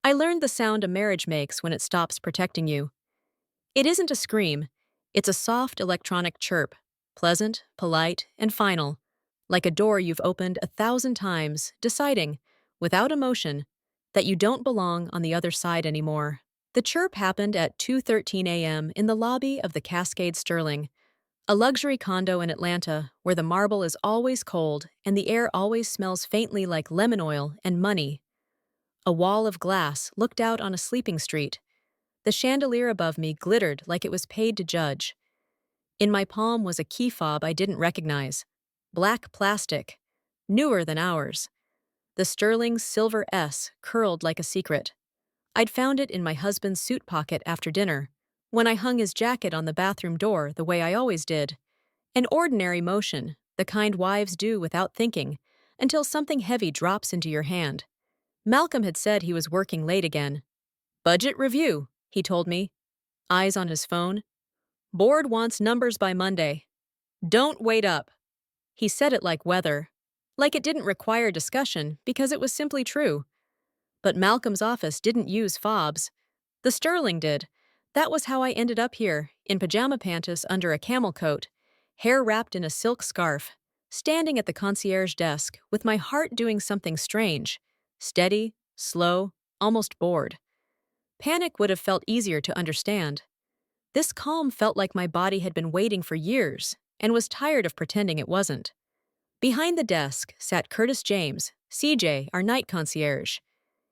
I learned the sound a marriage makes when it stops protecting you. It isn't a scream, it's a soft electronic chirp, pleasant, polite, and final, like a door you've opened 1,000 times, deciding, without emotion, that you don't belong on the other side anymore. The chirp happened at 2:13 a.m. in the lobby of the Cascade Sterling, a luxury condo in Atlanta where the marble is always cold and the air always smells faintly like lemon oil and money. A wall of glass looked out on a sleeping street. The chandelier above me glittered like it was paid to judge. In my palm was a key fob I didn't recognize. Black plastic, newer than ours. The sterling silver S curled like a secret. I'd found it in my husband's suit pocket after dinner, when I hung his jacket on the bathroom door the way I always did. An ordinary motion, the kind wives do without thinking, until something heavy drops into your hand. Malcolm had said he was working late again. "Budget review," he told me, eyes on his phone. "Board wants numbers by Monday. Don't wait up." He said it like weather, like it didn't require discussion because it was simply true. But Malcolm's office didn't use fobs. The Sterling did. That was how I ended up here, in pajama panties under a camel coat, hair wrapped in a silk scarf, standing at the concierge desk with my heart doing something strange, steady, slow, almost bored. Panic would have felt easier to understand. This calm felt like my body had been waiting for years and was tired of pretending it wasn't. Behind the desk sat Curtis James, CJ, our night concierge.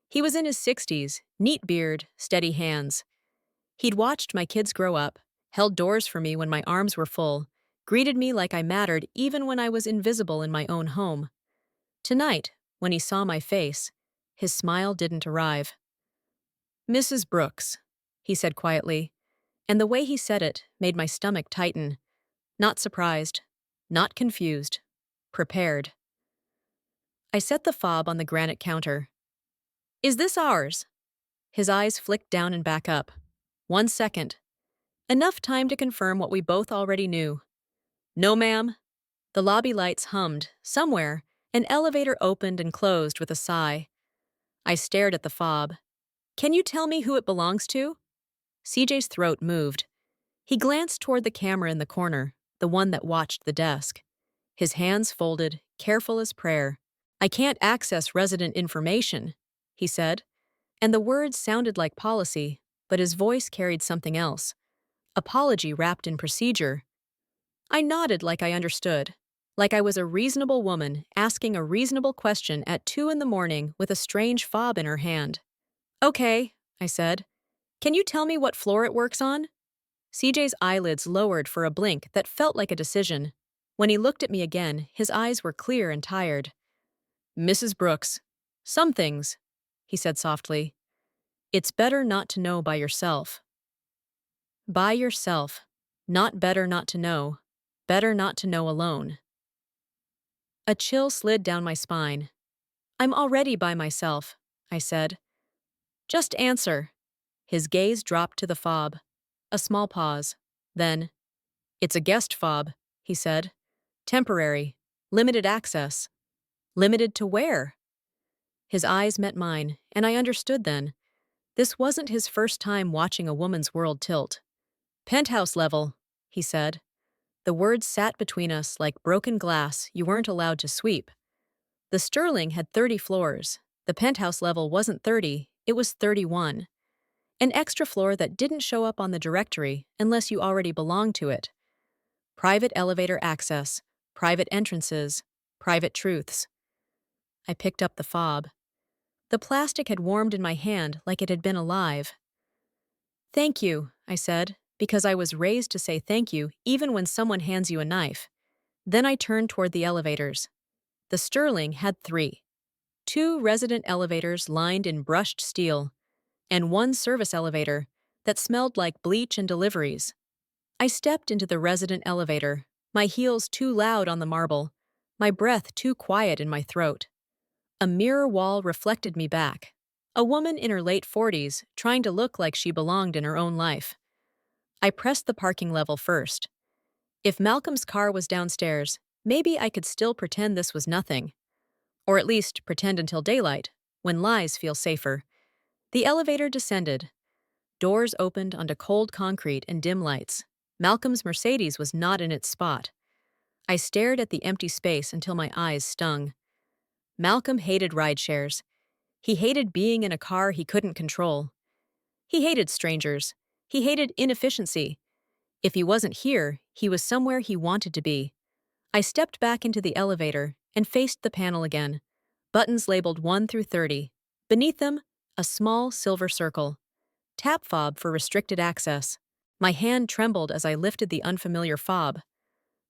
He was in his 60s, neat beard, steady hands. He'd watched my kids grow up, held doors for me when my arms were full, greeted me like I mattered even when I was invisible in my own home. Tonight, when he saw my face, his smile didn't arrive. "Mrs. Brooks," he said quietly, and the way he said it made my stomach tighten. Not surprised, not confused, prepared. I set the fob on the granite counter. "Is this ours?" His eyes flicked down and back up. 1 second. Enough time to confirm what we both already knew. "No, ma'am." The lobby lights hummed. Somewhere, an elevator opened and closed with a sigh. I stared at the fob. "Can you tell me who it belongs to?" CJ's throat moved. He glanced toward the camera in the corner, the one that watched the desk. His hands folded, careful as prayer. "I can't access resident information," he said, and the words sounded like policy, but his voice carried something else. Apology wrapped in procedure. I nodded like I understood, like I was a reasonable woman asking a reasonable question at 2 in the morning with a strange fob in her hand. "Okay," I said. "Can you tell me what floor it works on?" CJ's eyelids lowered for a blink that felt like a decision. When he looked at me again, his eyes were clear and tired. "Mrs. Brooks, some things," he said softly. "It's better not to know by yourself." By yourself. Not better not to know. Better not to know alone. A chill slid down my spine. "I'm already by myself," I said. "Just answer." His gaze dropped to the fob. A small pause. Then, "It's a guest fob," he said. "Temporary. Limited access." "Limited to where?" His eyes met mine, and I understood then. This wasn't his first time watching a woman's world tilt. "Penthouse level," he said. The words sat between us like broken glass you weren't allowed to sweep. The Sterling had 30 floors. The penthouse level wasn't 30, it was 31. An extra floor that didn't show up on the directory unless you already belonged to it. Private elevator access, private entrances, private truths. I picked up the fob. The plastic had warmed in my hand like it had been alive. "Thank you," I said, because I was raised to say thank you even when someone hands you a knife. Then I turned toward the elevators. The Sterling had 3. 2 resident elevators lined in brushed steel, and 1 service elevator that smelled like bleach and deliveries. I stepped into the resident elevator, my heels too loud on the marble, my breath too quiet in my throat. A mirror wall reflected me back. A woman in her late 40s trying to look like she belonged in her own life. I pressed the parking level first. If Malcolm's car was downstairs, maybe I could still pretend this was nothing. Or at least pretend until daylight, when lies feel safer. The elevator descended. Doors opened onto cold concrete and dim lights. Malcolm's Mercedes was not in its spot. I stared at the empty space until my eyes stung. Malcolm hated rideshares. He hated being in a car he couldn't control. He hated strangers. He hated inefficiency. If he wasn't here, he was somewhere he wanted to be. I stepped back into the elevator and faced the panel again. Buttons labeled 1 through 30. Beneath them, a small silver circle. Tap fob for restricted access. My hand trembled as I lifted the unfamiliar fob.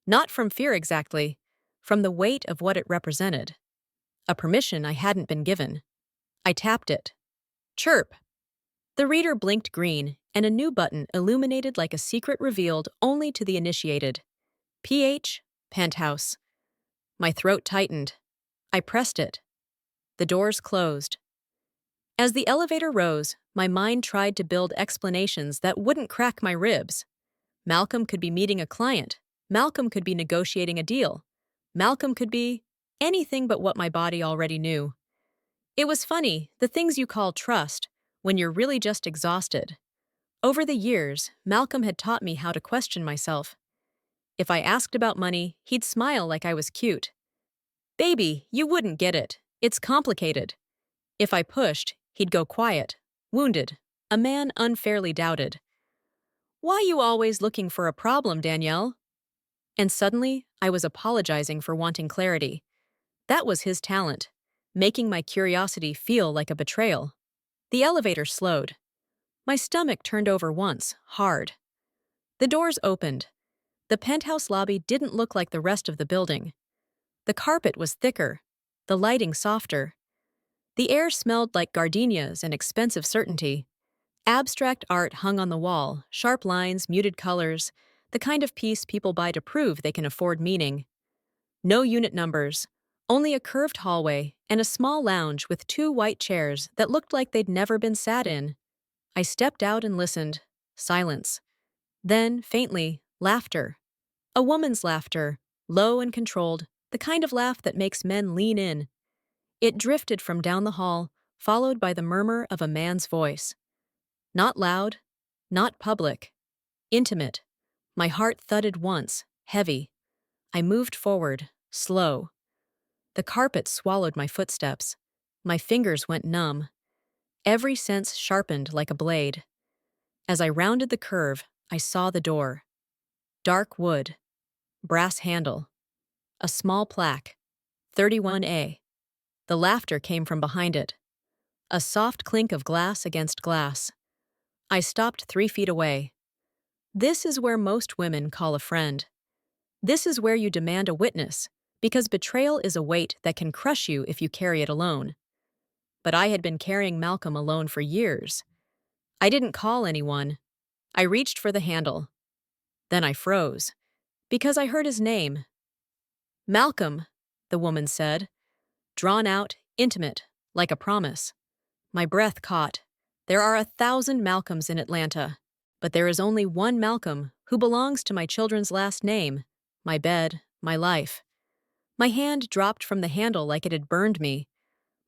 Not from fear exactly, from the weight of what it represented. A permission I hadn't been given. I tapped it. Chirp! The reader blinked green, and a new button illuminated like a secret revealed only to the initiated. PH, penthouse. My throat tightened. I pressed it. The doors closed. As the elevator rose, my mind tried to build explanations that wouldn't crack my ribs. Malcolm could be meeting a client. Malcolm could be negotiating a deal. Malcolm could be anything but what my body already knew. It was funny, the things you call trust, when you're really just exhausted. Over the years, Malcolm had taught me how to question myself. If I asked about money, he'd smile like I was cute. Baby, you wouldn't get it. It's complicated. If I pushed, he'd go quiet, wounded, a man unfairly doubted. Why you always looking for a problem, Danielle? And suddenly, I was apologizing for wanting clarity. That was his talent, making my curiosity feel like a betrayal. The elevator slowed. My stomach turned over once, hard. The doors opened. The penthouse lobby didn't look like the rest of the building. The carpet was thicker, the lighting softer. The air smelled like gardenias and expensive certainty. Abstract art hung on the wall, sharp lines, muted colors, the kind of piece people buy to prove they can afford meaning. No unit numbers, only a curved hallway and a small lounge with 2 white chairs that looked like they'd never been sat in. I stepped out and listened. Silence. Then, faintly, laughter. A woman's laughter, low and controlled, the kind of laugh that makes men lean in. It drifted from down the hall, followed by the murmur of a man's voice. Not loud, not public. Intimate. My heart thudded once, heavy. I moved forward, slow. The carpet swallowed my footsteps. My fingers went numb. Every sense sharpened like a blade. As I rounded the curve, I saw the door. Dark wood. Brass handle. A small plaque. 31A. The laughter came from behind it. A soft clink of glass against glass. I stopped 3 feet away. This is where most women call a friend. This is where you demand a witness, because betrayal is a weight that can crush you if you carry it alone. But I had been carrying Malcolm alone for years. I didn't call anyone. I reached for the handle. Then I froze, because I heard his name. Malcolm, the woman said, drawn out, intimate, like a promise. My breath caught. There are 1,000 Malcolms in Atlanta, but there is only one Malcolm who belongs to my children's last name, my bed, my life. My hand dropped from the handle like it had burned me.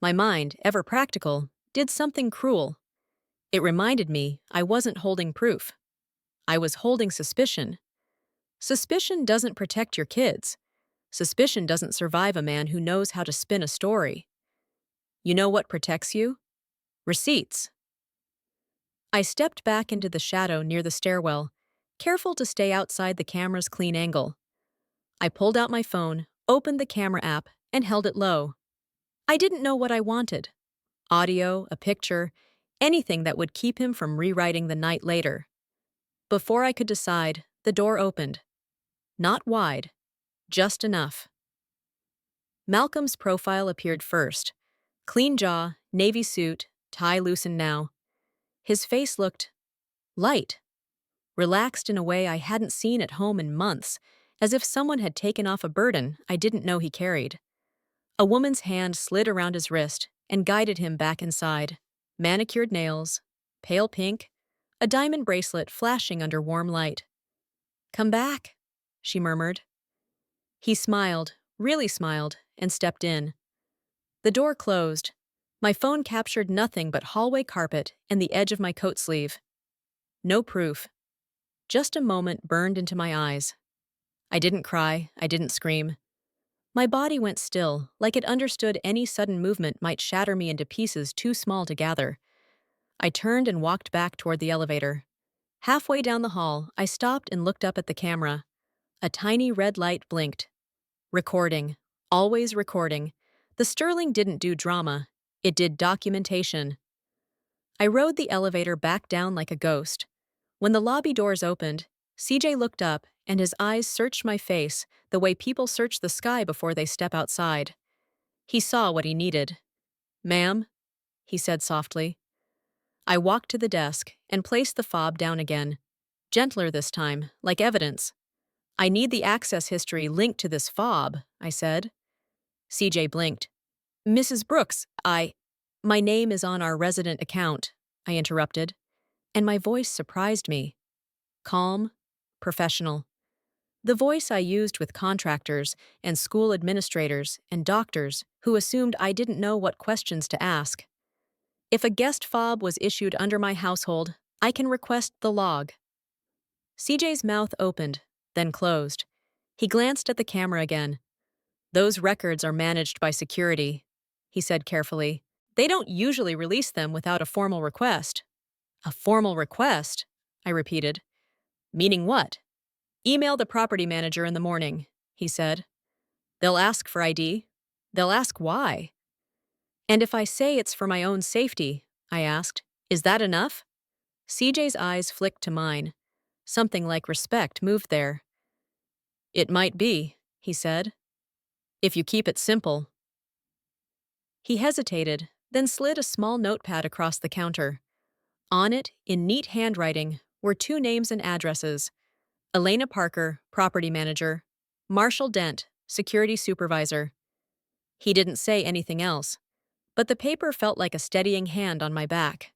My mind, ever practical, did something cruel. It reminded me I wasn't holding proof. I was holding suspicion. Suspicion doesn't protect your kids. Suspicion doesn't survive a man who knows how to spin a story. You know what protects you? Receipts. I stepped back into the shadow near the stairwell, careful to stay outside the camera's clean angle. I pulled out my phone, opened the camera app, and held it low. I didn't know what I wanted. Audio, a picture, anything that would keep him from rewriting the night later. Before I could decide, the door opened. Not wide, just enough. Malcolm's profile appeared first. Clean jaw, navy suit, tie loosened now. His face looked light, relaxed in a way I hadn't seen at home in months, as if someone had taken off a burden I didn't know he carried. A woman's hand slid around his wrist and guided him back inside. Manicured nails, pale pink, a diamond bracelet flashing under warm light. "Come back," she murmured. He smiled, really smiled, and stepped in. The door closed. My phone captured nothing but hallway carpet and the edge of my coat sleeve. No proof. Just a moment burned into my eyes. I didn't cry, I didn't scream. My body went still, like it understood any sudden movement might shatter me into pieces too small to gather. I turned and walked back toward the elevator. Halfway down the hall, I stopped and looked up at the camera. A tiny red light blinked. Recording. Always recording. The Sterling didn't do drama. It did documentation. I rode the elevator back down like a ghost. When the lobby doors opened, CJ looked up and his eyes searched my face the way people search the sky before they step outside. He saw what he needed. "Ma'am," he said softly. I walked to the desk and placed the fob down again. Gentler this time, like evidence. "I need the access history linked to this fob," I said. CJ blinked. "Mrs. Brooks, My name is on our resident account," I interrupted, and my voice surprised me. Calm, professional. The voice I used with contractors and school administrators and doctors who assumed I didn't know what questions to ask. If a guest fob was issued under my household, I can request the log. CJ's mouth opened, then closed. He glanced at the camera again. "Those records are managed by security," he said carefully. "They don't usually release them without a formal request." "A formal request?" I repeated. "Meaning what?" "Email the property manager in the morning," he said. "They'll ask for ID. They'll ask why." "And if I say it's for my own safety," I asked, "is that enough?" CJ's eyes flicked to mine. Something like respect moved there. "It might be," he said, "if you keep it simple." He hesitated, then slid a small notepad across the counter. On it, in neat handwriting, were 2 names and addresses. Elena Parker, property manager. Marshall Dent, security supervisor. He didn't say anything else, but the paper felt like a steadying hand on my back.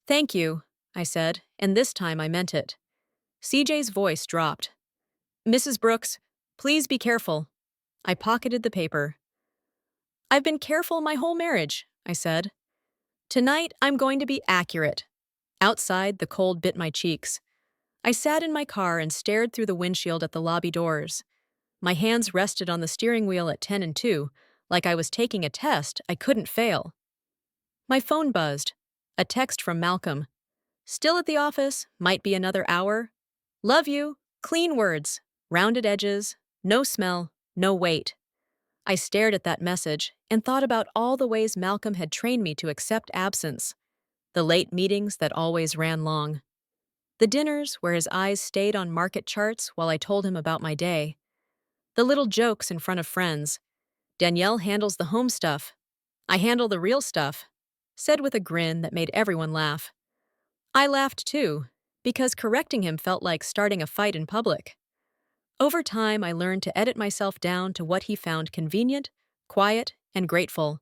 "Thank you," I said, and this time I meant it. CJ's voice dropped. "Mrs. Brooks, please be careful." I pocketed the paper. "I've been careful my whole marriage," I said. "Tonight, I'm going to be accurate." Outside, the cold bit my cheeks. I sat in my car and stared through the windshield at the lobby doors. My hands rested on the steering wheel at 10 and 2, like I was taking a test I couldn't fail. My phone buzzed. A text from Malcolm. "Still at the office, might be another hour. Love you." Clean words, rounded edges, no smell, no weight. I stared at that message and thought about all the ways Malcolm had trained me to accept absence. The late meetings that always ran long. The dinners where his eyes stayed on market charts while I told him about my day. The little jokes in front of friends. "Danielle handles the home stuff. I handle the real stuff," said with a grin that made everyone laugh. I laughed too, because correcting him felt like starting a fight in public. Over time, I learned to edit myself down to what he found convenient, quiet, and grateful.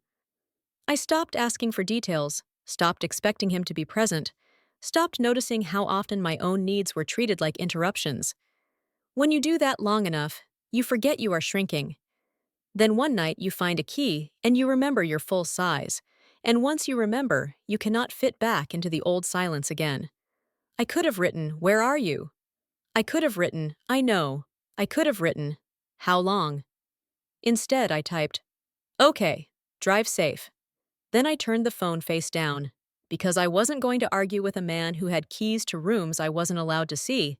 I stopped asking for details, stopped expecting him to be present, stopped noticing how often my own needs were treated like interruptions. When you do that long enough, you forget you are shrinking. Then one night you find a key and you remember your full size. And once you remember, you cannot fit back into the old silence again. I could have written, "Where are you?" I could have written, "I know." I could have written, "How long?" Instead, I typed, "Okay, drive safe." Then I turned the phone face down, because I wasn't going to argue with a man who had keys to rooms I wasn't allowed to see.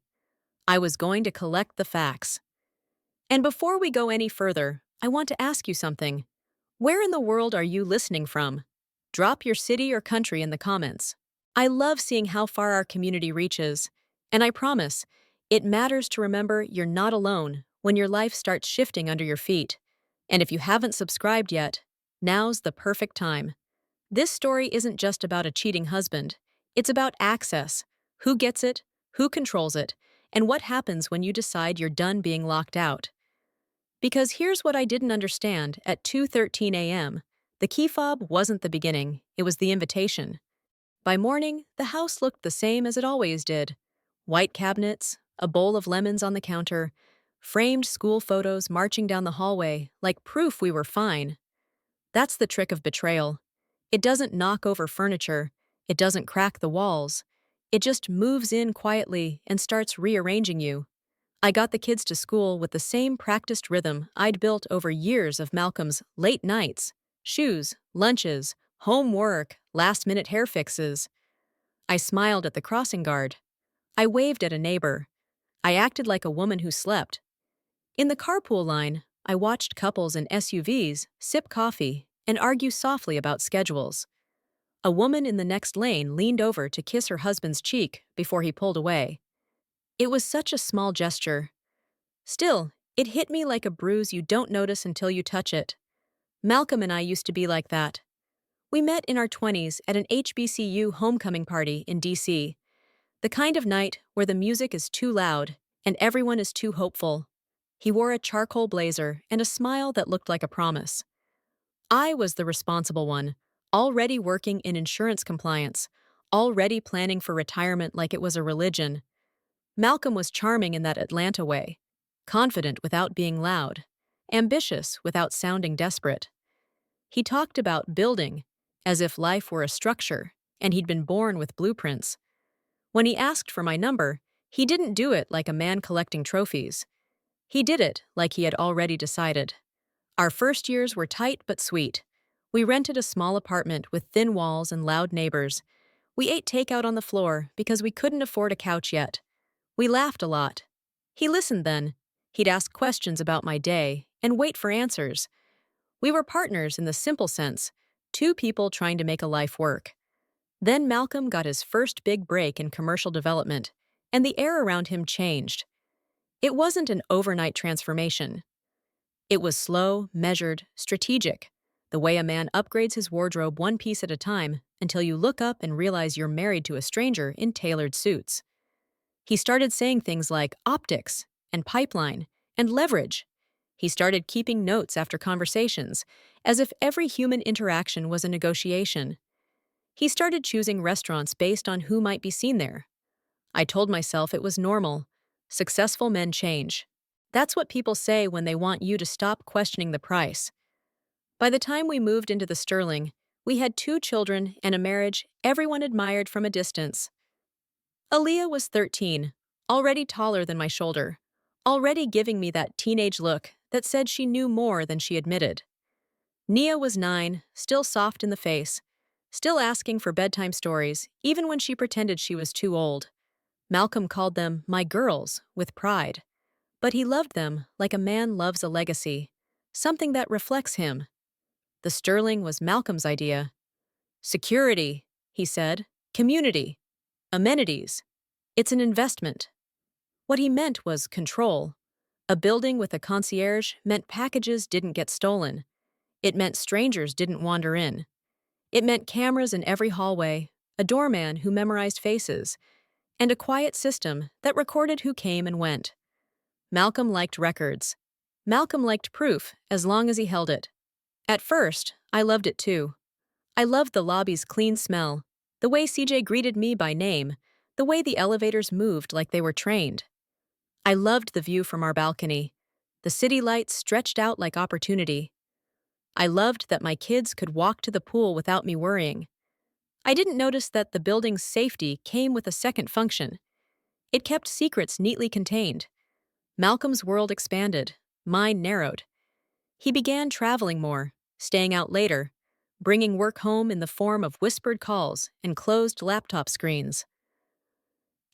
I was going to collect the facts. And before we go any further, I want to ask you something. Where in the world are you listening from? Drop your city or country in the comments. I love seeing how far our community reaches, and I promise, it matters to remember you're not alone when your life starts shifting under your feet. And if you haven't subscribed yet, now's the perfect time. This story isn't just about a cheating husband. It's about access, who gets it, who controls it, and what happens when you decide you're done being locked out. Because here's what I didn't understand at 2:13 a.m. The key fob wasn't the beginning, it was the invitation. By morning, the house looked the same as it always did. White cabinets, a bowl of lemons on the counter, framed school photos marching down the hallway like proof we were fine. That's the trick of betrayal. It doesn't knock over furniture. It doesn't crack the walls. It just moves in quietly and starts rearranging you. I got the kids to school with the same practiced rhythm I'd built over years of Malcolm's late nights, shoes, lunches, homework, last-minute hair fixes. I smiled at the crossing guard. I waved at a neighbor. I acted like a woman who slept. In the carpool line, I watched couples in SUVs sip coffee and argue softly about schedules. A woman in the next lane leaned over to kiss her husband's cheek before he pulled away. It was such a small gesture. Still, it hit me like a bruise you don't notice until you touch it. Malcolm and I used to be like that. We met in our 20s at an HBCU homecoming party in DC, the kind of night where the music is too loud and everyone is too hopeful. He wore a charcoal blazer and a smile that looked like a promise. I was the responsible one, already working in insurance compliance, already planning for retirement like it was a religion. Malcolm was charming in that Atlanta way, confident without being loud, ambitious without sounding desperate. He talked about building, as if life were a structure, and he'd been born with blueprints. When he asked for my number, he didn't do it like a man collecting trophies. He did it like he had already decided. Our first years were tight but sweet. We rented a small apartment with thin walls and loud neighbors. We ate takeout on the floor because we couldn't afford a couch yet. We laughed a lot. He listened then. He'd ask questions about my day and wait for answers. We were partners in the simple sense, two people trying to make a life work. Then Malcolm got his first big break in commercial development, and the air around him changed. It wasn't an overnight transformation. It was slow, measured, strategic, the way a man upgrades his wardrobe one piece at a time until you look up and realize you're married to a stranger in tailored suits. He started saying things like optics and pipeline and leverage. He started keeping notes after conversations, as if every human interaction was a negotiation. He started choosing restaurants based on who might be seen there. I told myself it was normal. Successful men change. That's what people say when they want you to stop questioning the price. By the time we moved into the Sterling, we had 2 children and a marriage everyone admired from a distance. Aaliyah was 13, already taller than my shoulder, already giving me that teenage look that said she knew more than she admitted. Nia was 9, still soft in the face, still asking for bedtime stories, even when she pretended she was too old. Malcolm called them my girls with pride, but he loved them like a man loves a legacy, something that reflects him. The Sterling was Malcolm's idea. Security, he said, community, amenities. It's an investment. What he meant was control. A building with a concierge meant packages didn't get stolen. It meant strangers didn't wander in. It meant cameras in every hallway, a doorman who memorized faces, and a quiet system that recorded who came and went. Malcolm liked records. Malcolm liked proof as long as he held it. At first, I loved it too. I loved the lobby's clean smell, the way CJ greeted me by name, the way the elevators moved like they were trained. I loved the view from our balcony. The city lights stretched out like opportunity. I loved that my kids could walk to the pool without me worrying. I didn't notice that the building's safety came with a second function. It kept secrets neatly contained. Malcolm's world expanded, mine narrowed. He began traveling more, staying out later, bringing work home in the form of whispered calls and closed laptop screens.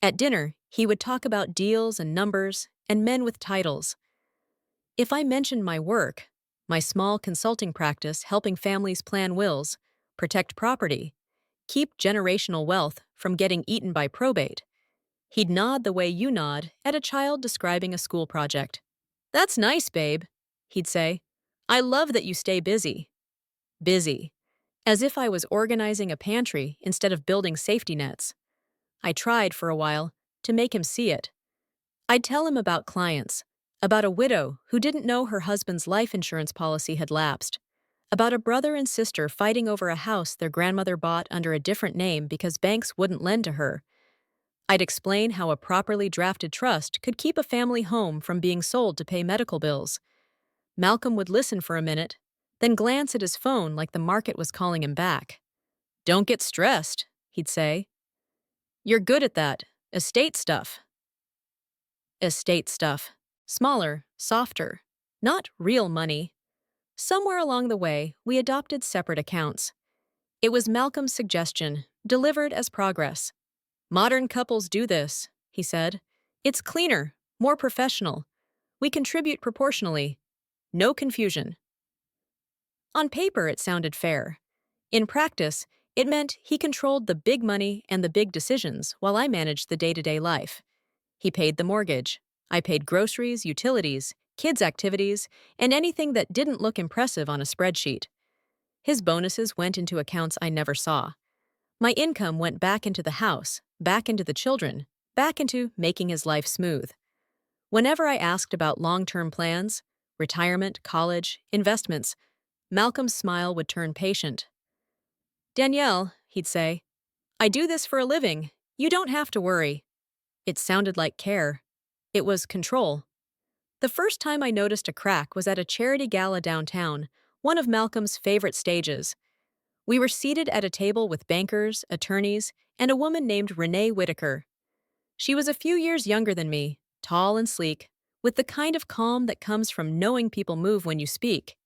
At dinner, he would talk about deals and numbers and men with titles. If I mentioned my work, my small consulting practice helping families plan wills, protect property, keep generational wealth from getting eaten by probate, he'd nod the way you nod at a child describing a school project. "That's nice, babe," he'd say. "I love that you stay busy." Busy. As if I was organizing a pantry instead of building safety nets. I tried for a while to make him see it. I'd tell him about clients, about a widow who didn't know her husband's life insurance policy had lapsed, about a brother and sister fighting over a house their grandmother bought under a different name because banks wouldn't lend to her. I'd explain how a properly drafted trust could keep a family home from being sold to pay medical bills. Malcolm would listen for a minute, then glance at his phone like the market was calling him back. "Don't get stressed," he'd say. "You're good at that. Estate stuff." Estate stuff. Smaller, softer. Not real money. Somewhere along the way, we adopted separate accounts. It was Malcolm's suggestion, delivered as progress. "Modern couples do this," he said. "It's cleaner, more professional. We contribute proportionally. No confusion." On paper, it sounded fair. In practice, it meant he controlled the big money and the big decisions while I managed the day-to-day life. He paid the mortgage. I paid groceries, utilities, kids' activities, and anything that didn't look impressive on a spreadsheet. His bonuses went into accounts I never saw. My income went back into the house, back into the children, back into making his life smooth. Whenever I asked about long-term plans, retirement, college, investments, Malcolm's smile would turn patient. "Danielle," he'd say, "I do this for a living. You don't have to worry." It sounded like care. It was control. The first time I noticed a crack was at a charity gala downtown, one of Malcolm's favorite stages. We were seated at a table with bankers, attorneys, and a woman named Renée Whitaker. She was a few years younger than me, tall and sleek, with the kind of calm that comes from knowing people move when you speak.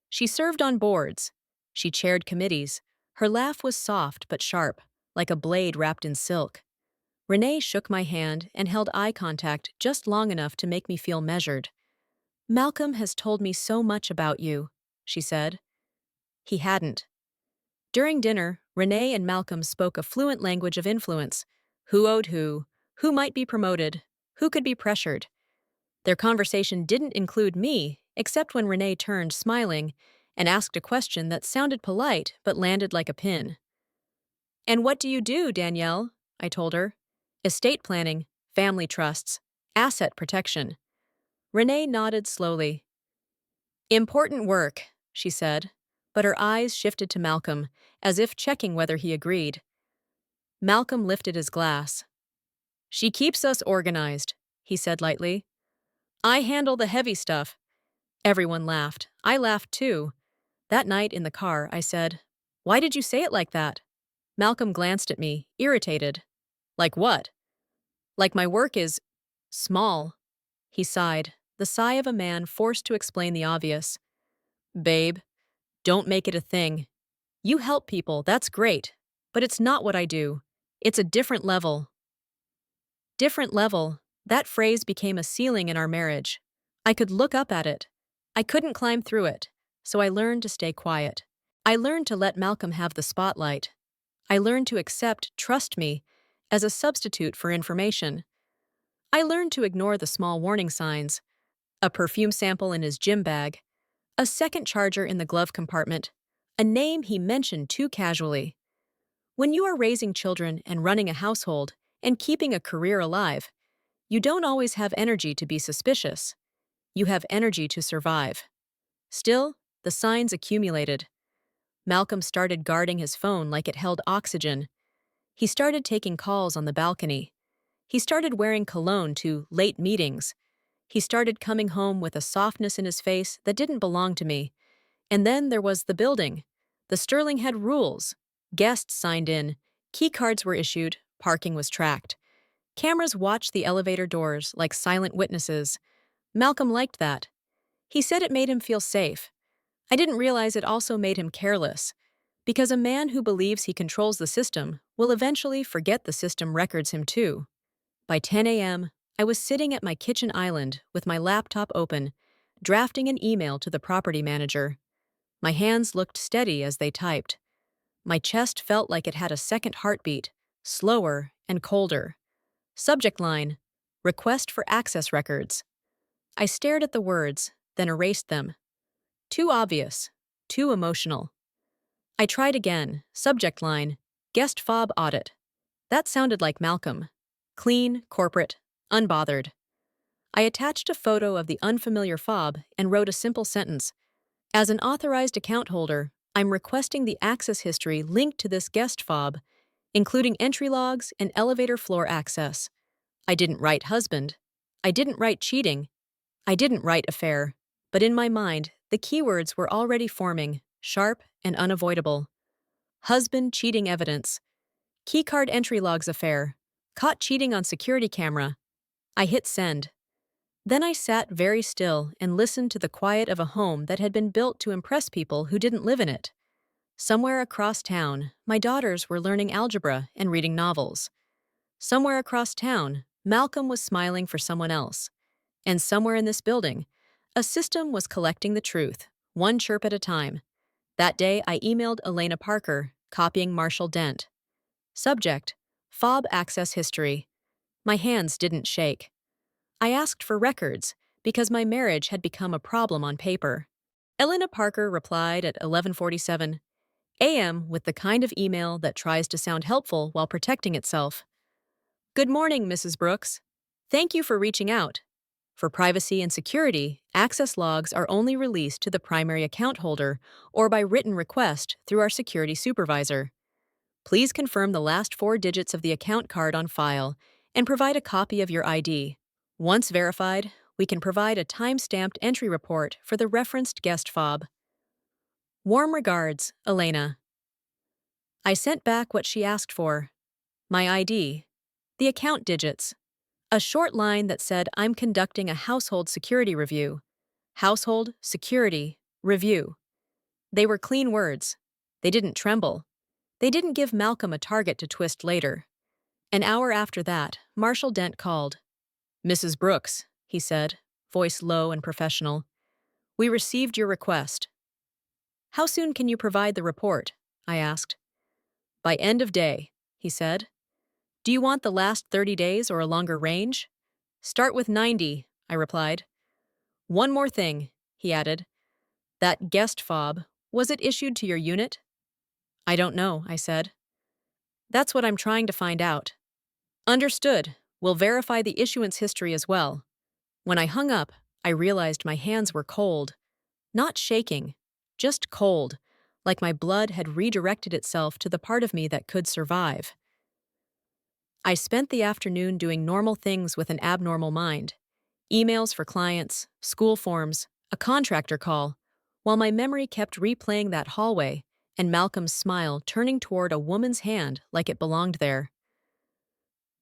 She served on boards. She chaired committees. Her laugh was soft but sharp, like a blade wrapped in silk. Renée shook my hand and held eye contact just long enough to make me feel measured. "Malcolm has told me so much about you," she said. He hadn't. During dinner, Renée and Malcolm spoke a fluent language of influence. Who owed who might be promoted, who could be pressured. Their conversation didn't include me, except when Renée turned, smiling, and asked a question that sounded polite but landed like a pin. "And what do you do, Danielle?" I told her. "Estate planning, family trusts, asset protection." Renée nodded slowly. "Important work," she said, but her eyes shifted to Malcolm, as if checking whether he agreed. Malcolm lifted his glass. "She keeps us organized," he said lightly. "I handle the heavy stuff." Everyone laughed. I laughed too. That night in the car, I said, "Why did you say it like that?" Malcolm glanced at me, irritated. "Like what?" "Like my work is small." He sighed, the sigh of a man forced to explain the obvious. "Babe, don't make it a thing. You help people, that's great, but it's not what I do. It's a different level." Different level. That phrase became a ceiling in our marriage. I could look up at it. I couldn't climb through it, so I learned to stay quiet. I learned to let Malcolm have the spotlight. I learned to accept "trust me" as a substitute for information. I learned to ignore the small warning signs. A perfume sample in his gym bag, a second charger in the glove compartment, a name he mentioned too casually. When you are raising children and running a household and keeping a career alive, you don't always have energy to be suspicious. You have energy to survive. Still, the signs accumulated. Malcolm started guarding his phone like it held oxygen. He started taking calls on the balcony. He started wearing cologne to late meetings. He started coming home with a softness in his face that didn't belong to me. And then there was the building. The Sterling had rules. Guests signed in. Key cards were issued. Parking was tracked. Cameras watched the elevator doors like silent witnesses. Malcolm liked that. He said it made him feel safe. I didn't realize it also made him careless, because a man who believes he controls the system will eventually forget the system records him too. By 10 a.m., I was sitting at my kitchen island with my laptop open, drafting an email to the property manager. My hands looked steady as they typed. My chest felt like it had a second heartbeat, slower and colder. Subject line: request for access records. I stared at the words, then erased them. Too obvious, too emotional. I tried again, subject line: guest fob audit. That sounded like Malcolm. Clean, corporate, unbothered. I attached a photo of the unfamiliar fob and wrote a simple sentence. As an authorized account holder, I'm requesting the access history linked to this guest fob, including entry logs and elevator floor access. I didn't write husband. I didn't write cheating. I didn't write affair. But in my mind, the keywords were already forming, sharp and unavoidable. Husband cheating evidence. Keycard entry logs affair. Caught cheating on security camera. I hit send. Then I sat very still and listened to the quiet of a home that had been built to impress people who didn't live in it. Somewhere across town, my daughters were learning algebra and reading novels. Somewhere across town, Malcolm was smiling for someone else. And somewhere in this building, a system was collecting the truth, one chirp at a time. That day, I emailed Elena Parker, copying Marshall Dent. Subject: Fob access history. My hands didn't shake. I asked for records because my marriage had become a problem on paper. Elena Parker replied at 11:47 a.m. with the kind of email that tries to sound helpful while protecting itself. Good morning, Mrs. Brooks. Thank you for reaching out. For privacy and security, access logs are only released to the primary account holder or by written request through our security supervisor. Please confirm the last 4 digits of the account card on file and provide a copy of your ID. Once verified, we can provide a time-stamped entry report for the referenced guest fob. Warm regards, Elena. I sent back what she asked for. My ID, the account digits, a short line that said I'm conducting a household security review. Household security review. They were clean words. They didn't tremble. They didn't give Malcolm a target to twist later. An hour after that, Marshall Dent called. Mrs. Brooks, he said, voice low and professional. We received your request. How soon can you provide the report? I asked. By end of day, he said. Do you want the last 30 days or a longer range? Start with 90, I replied. One more thing, he added. That guest fob, was it issued to your unit? I don't know, I said. That's what I'm trying to find out. Understood. We'll verify the issuance history as well. When I hung up, I realized my hands were cold. Not shaking, just cold, like my blood had redirected itself to the part of me that could survive. I spent the afternoon doing normal things with an abnormal mind. Emails for clients, school forms, a contractor call, while my memory kept replaying that hallway and Malcolm's smile turning toward a woman's hand like it belonged there.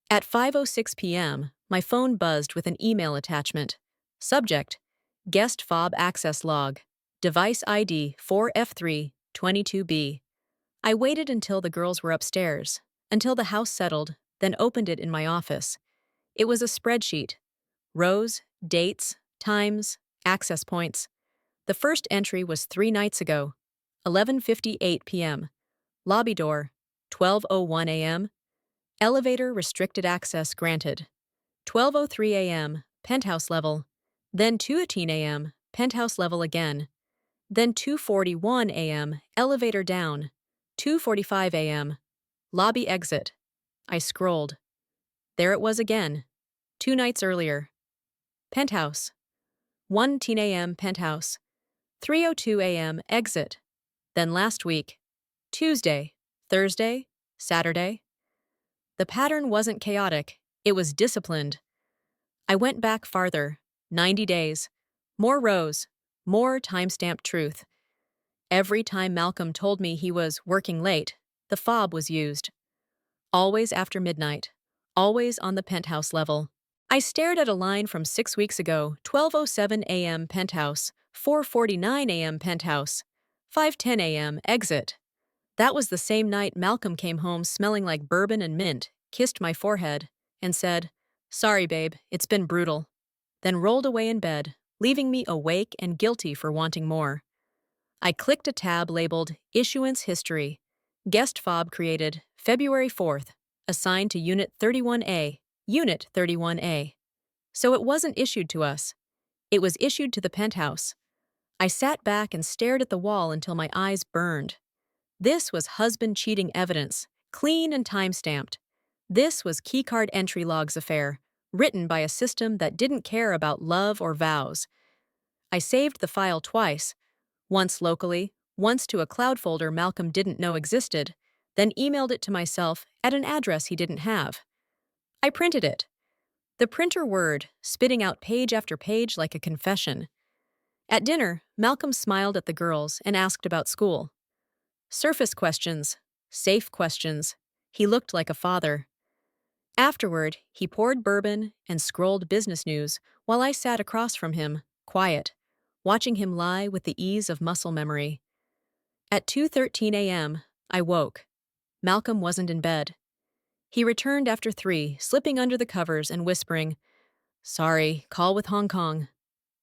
At 5:06 p.m., my phone buzzed with an email attachment. Subject: Guest Fob Access Log. Device ID 4F322B. I waited until the girls were upstairs, until the house settled, then opened it in my office. It was a spreadsheet. Rows, dates, times, access points. The first entry was 3 nights ago, 11:58 p.m. Lobby door, 12:01 a.m. Elevator restricted access granted. 12:03 a.m. Penthouse level. Then 2:18 a.m. Penthouse level again. Then 2:41 a.m. Elevator down. 2:45 a.m. Lobby exit. I scrolled. There it was again. 2 nights earlier. Penthouse. 1:10 a.m. Penthouse. 3:02 a.m. Exit. Then last week. Tuesday, Thursday, Saturday. The pattern wasn't chaotic. It was disciplined. I went back farther. 90 days. More rows. More time-stamped truth. Every time Malcolm told me he was working late, the fob was used. Always after midnight. Always on the penthouse level. I stared at a line from 6 weeks ago, 12:07 a.m. Penthouse, 4:49 a.m. Penthouse, 5:10 a.m. Exit. That was the same night Malcolm came home smelling like bourbon and mint, kissed my forehead, and said, "Sorry, babe, it's been brutal," then rolled away in bed, leaving me awake and guilty for wanting more. I clicked a tab labeled Issuance History. Guest fob created February 4th, assigned to Unit 31A, Unit 31A. So it wasn't issued to us. It was issued to the penthouse. I sat back and stared at the wall until my eyes burned. This was husband cheating evidence, clean and time-stamped. This was Keycard entry logs affair, written by a system that didn't care about love or vows. I saved the file twice, once locally, once to a cloud folder Malcolm didn't know existed, then emailed it to myself at an address he didn't have. I printed it. The printer whirred, spitting out page after page like a confession. At dinner, Malcolm smiled at the girls and asked about school. Surface questions, safe questions. He looked like a father. Afterward, he poured bourbon and scrolled business news while I sat across from him, quiet, watching him lie with the ease of muscle memory. At 2:13 a.m., I woke. Malcolm wasn't in bed. He returned after 3, slipping under the covers and whispering, "Sorry, call with Hong Kong."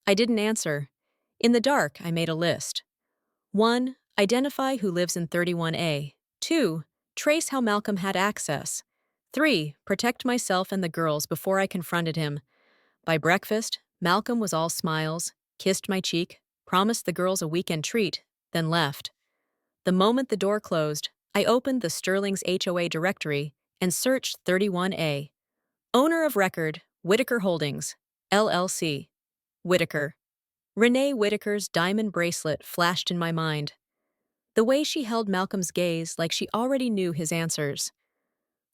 I didn't answer. In the dark, I made a list. 1. Identify who lives in 31A. 2. Trace how Malcolm had access. 3. Protect myself and the girls before I confronted him. By breakfast, Malcolm was all smiles, kissed my cheek, promised the girls a weekend treat, then left. The moment the door closed, I opened the Sterling's HOA directory and searched 31A. Owner of record, Whitaker Holdings, LLC. Whitaker. Renée Whitaker's diamond bracelet flashed in my mind. The way she held Malcolm's gaze like she already knew his answers.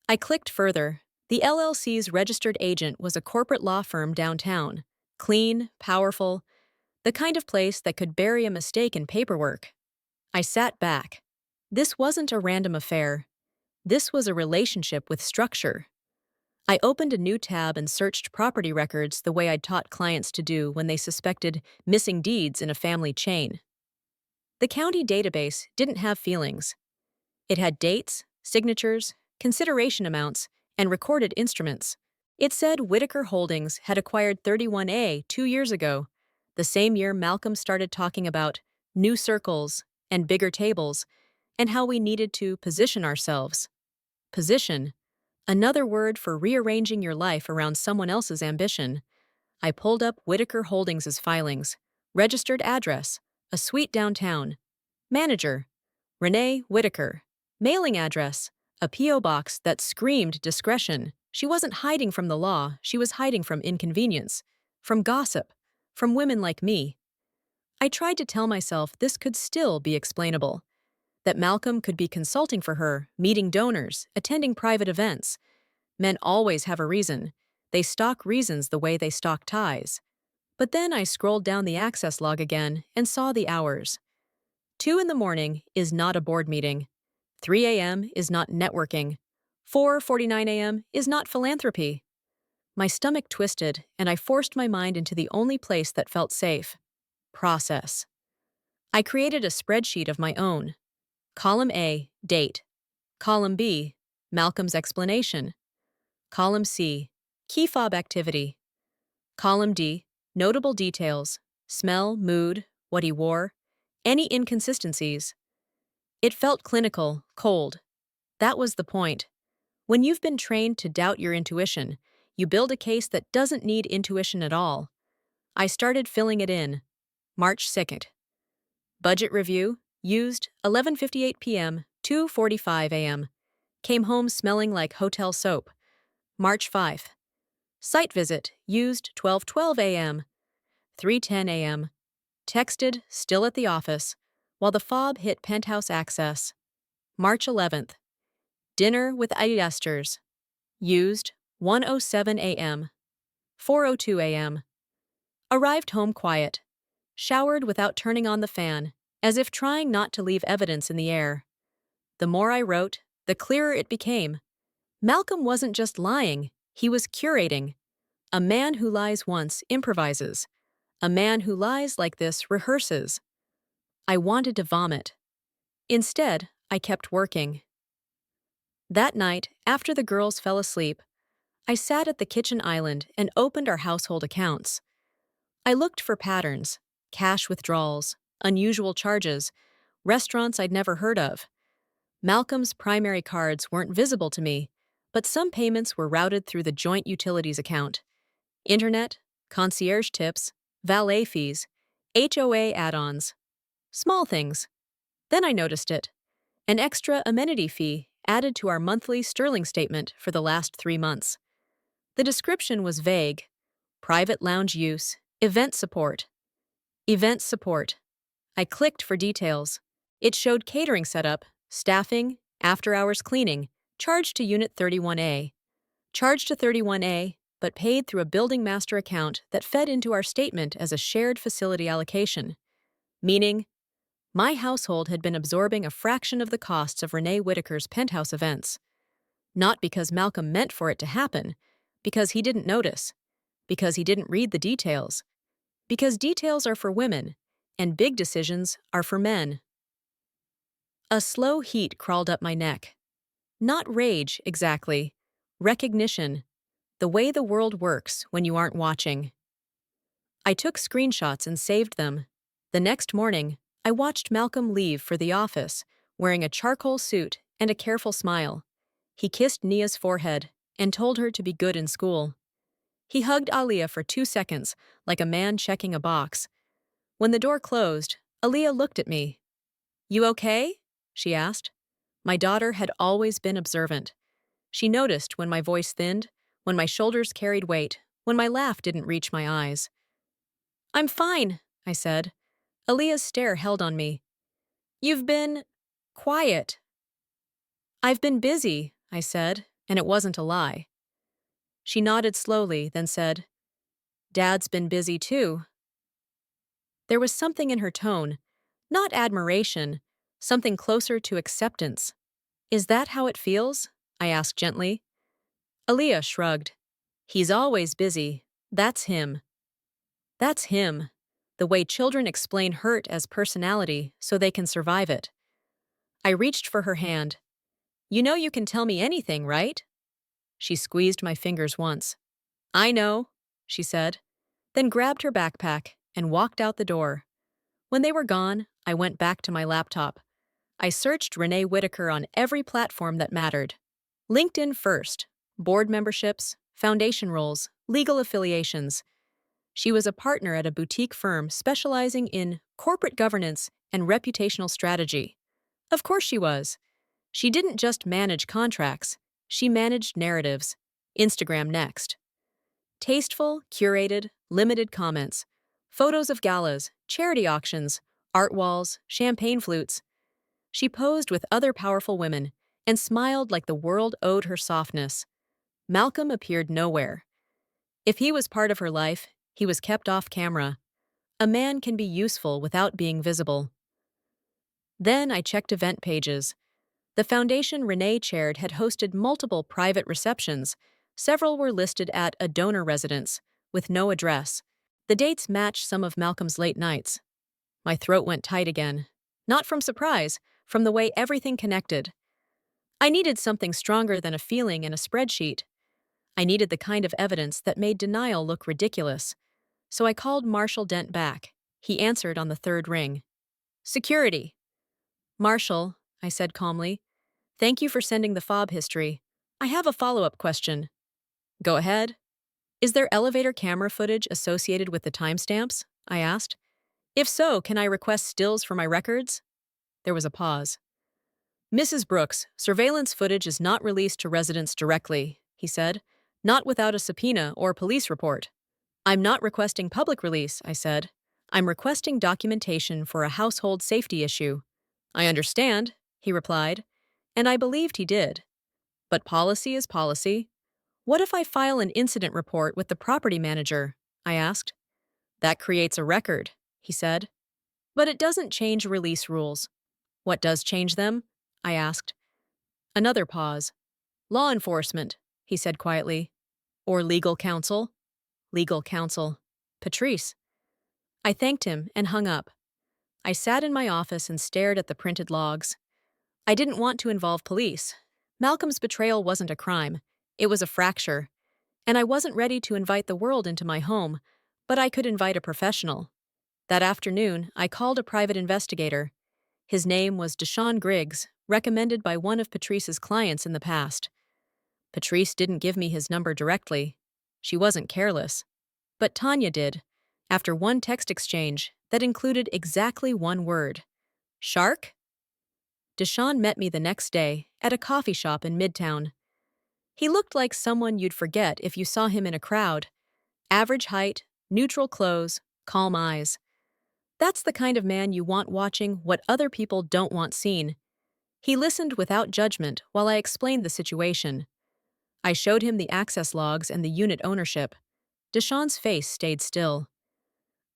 I clicked further. The LLC's registered agent was a corporate law firm downtown. Clean, powerful, the kind of place that could bury a mistake in paperwork. I sat back. This wasn't a random affair. This was a relationship with structure. I opened a new tab and searched property records the way I'd taught clients to do when they suspected missing deeds in a family chain. The county database didn't have feelings. It had dates, signatures, consideration amounts, and recorded instruments. It said Whitaker Holdings had acquired 31A 2 years ago, the same year Malcolm started talking about new circles and bigger tables, and how we needed to position ourselves. Position, another word for rearranging your life around someone else's ambition. I pulled up Whitaker Holdings' filings. Registered address, a suite downtown. Manager, Renée Whitaker. Mailing address, a P.O. box that screamed discretion. She wasn't hiding from the law, she was hiding from inconvenience, from gossip, from women like me. I tried to tell myself this could still be explainable. That Malcolm could be consulting for her, meeting donors, attending private events. Men always have a reason. They stalk reasons the way they stalk ties. But then I scrolled down the access log again and saw the hours. 2 in the morning is not a board meeting. 3 a.m. is not networking. 4:49 a.m. is not philanthropy. My stomach twisted, and I forced my mind into the only place that felt safe. Process. I created a spreadsheet of my own. Column A, date. Column B, Malcolm's explanation. Column C, key fob activity. Column D, notable details, smell, mood, what he wore, any inconsistencies. It felt clinical, cold. That was the point. When you've been trained to doubt your intuition, you build a case that doesn't need intuition at all. I started filling it in. March 2nd. Budget review, used 11:58 p.m., 2:45 a.m. Came home smelling like hotel soap. March 5th. Site visit, used 12:12 a.m., 3:10 a.m. Texted, still at the office, while the fob hit penthouse access. March 11th. Dinner with Esters. Used 1:07 a.m., 4:02 a.m. Arrived home quiet. Showered without turning on the fan, as if trying not to leave evidence in the air. The more I wrote, the clearer it became. Malcolm wasn't just lying, he was curating. A man who lies once improvises. A man who lies like this rehearses. I wanted to vomit. Instead, I kept working. That night, after the girls fell asleep, I sat at the kitchen island and opened our household accounts. I looked for patterns, cash withdrawals, unusual charges, restaurants I'd never heard of. Malcolm's primary cards weren't visible to me, but some payments were routed through the joint utilities account. Internet, concierge tips, valet fees, HOA add-ons. Small things. Then I noticed it. An extra amenity fee added to our monthly Sterling statement for the last 3 months. The description was vague. Private lounge use, event support. Event support. I clicked for details. It showed catering setup, staffing, after-hours cleaning, charged to Unit 31A. Charged to 31A, but paid through a building master account that fed into our statement as a shared facility allocation. Meaning, My household had been absorbing a fraction of the costs of Renée Whitaker's penthouse events. Not because Malcolm meant for it to happen, because he didn't notice, because he didn't read the details, because details are for women, and big decisions are for men. A slow heat crawled up my neck. Not rage, exactly. Recognition. The way the world works when you aren't watching. I took screenshots and saved them. The next morning, I watched Malcolm leave for the office, wearing a charcoal suit and a careful smile. He kissed Nia's forehead and told her to be good in school. He hugged Aaliyah for 2 seconds, like a man checking a box. When the door closed, Aaliyah looked at me. "You okay?" she asked. My daughter had always been observant. She noticed when my voice thinned, when my shoulders carried weight, when my laugh didn't reach my eyes. "I'm fine," I said. Aaliyah's stare held on me. "You've been quiet." "I've been busy," I said, and it wasn't a lie. She nodded slowly, then said, "Dad's been busy too." There was something in her tone, not admiration, something closer to acceptance. "Is that how it feels?" I asked gently. Aaliyah shrugged. "He's always busy. That's him." That's him. The way children explain hurt as personality so they can survive it. I reached for her hand. "You know you can tell me anything, right?" She squeezed my fingers once. "I know," she said, then grabbed her backpack and walked out the door. When they were gone, I went back to my laptop. I searched Renée Whitaker on every platform that mattered. LinkedIn first, board memberships, foundation roles, legal affiliations. She was a partner at a boutique firm specializing in corporate governance and reputational strategy. Of course she was. She didn't just manage contracts, she managed narratives. Instagram next. Tasteful, curated, limited comments. Photos of galas, charity auctions, art walls, champagne flutes. She posed with other powerful women and smiled like the world owed her softness. Malcolm appeared nowhere. If he was part of her life, he was kept off camera. A man can be useful without being visible. Then I checked event pages. The foundation Renée chaired had hosted multiple private receptions. Several were listed at a donor residence, with no address. The dates matched some of Malcolm's late nights. My throat went tight again. Not from surprise, from the way everything connected. I needed something stronger than a feeling and a spreadsheet. I needed the kind of evidence that made denial look ridiculous. So I called Marshall Dent back. He answered on the third ring. "Security." "Marshall," I said calmly, "thank you for sending the fob history. I have a follow-up question." "Go ahead." "Is there elevator camera footage associated with the timestamps?" I asked. "If so, can I request stills for my records?" There was a pause. "Mrs. Brooks, surveillance footage is not released to residents directly," he said, "not without a subpoena or police report." "I'm not requesting public release," I said. "I'm requesting documentation for a household safety issue." "I understand," he replied, and I believed he did. "But policy is policy." "What if I file an incident report with the property manager?" I asked. "That creates a record," he said. "But it doesn't change release rules." "What does change them?" I asked. Another pause. "Law enforcement," he said quietly. "Or legal counsel." "Legal counsel." Patrice. I thanked him and hung up. I sat in my office and stared at the printed logs. I didn't want to involve police. Malcolm's betrayal wasn't a crime. It was a fracture. And I wasn't ready to invite the world into my home, but I could invite a professional. That afternoon, I called a private investigator. His name was Deshaun Griggs, recommended by one of Patrice's clients in the past. Patrice didn't give me his number directly. She wasn't careless. But Tanya did, after one text exchange that included exactly one word. "Shark?" Deshaun met me the next day at a coffee shop in Midtown. He looked like someone you'd forget if you saw him in a crowd. Average height, neutral clothes, calm eyes. That's the kind of man you want watching what other people don't want seen. He listened without judgment while I explained the situation. I showed him the access logs and the unit ownership. Deshaun's face stayed still.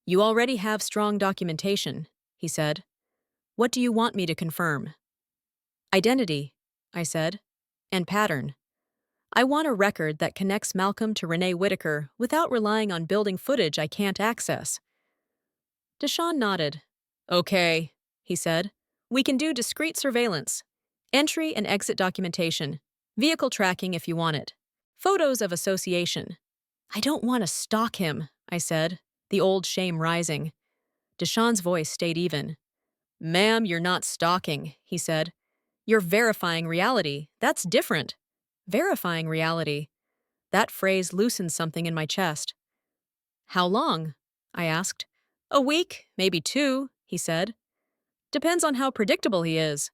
"You already have strong documentation," he said. What do you want me to confirm? Identity, I said, and pattern. I want a record that connects Malcolm to Renée Whitaker without relying on building footage I can't access. Deshaun nodded. Okay, he said. We can do discrete surveillance, entry and exit documentation, vehicle tracking if you want it, photos of association. I don't want to stalk him, I said, the old shame rising. Deshaun's voice stayed even. Ma'am, you're not stalking, he said. You're verifying reality. That's different. Verifying reality. That phrase loosened something in my chest. How long? I asked. A week, maybe 2, he said. Depends on how predictable he is.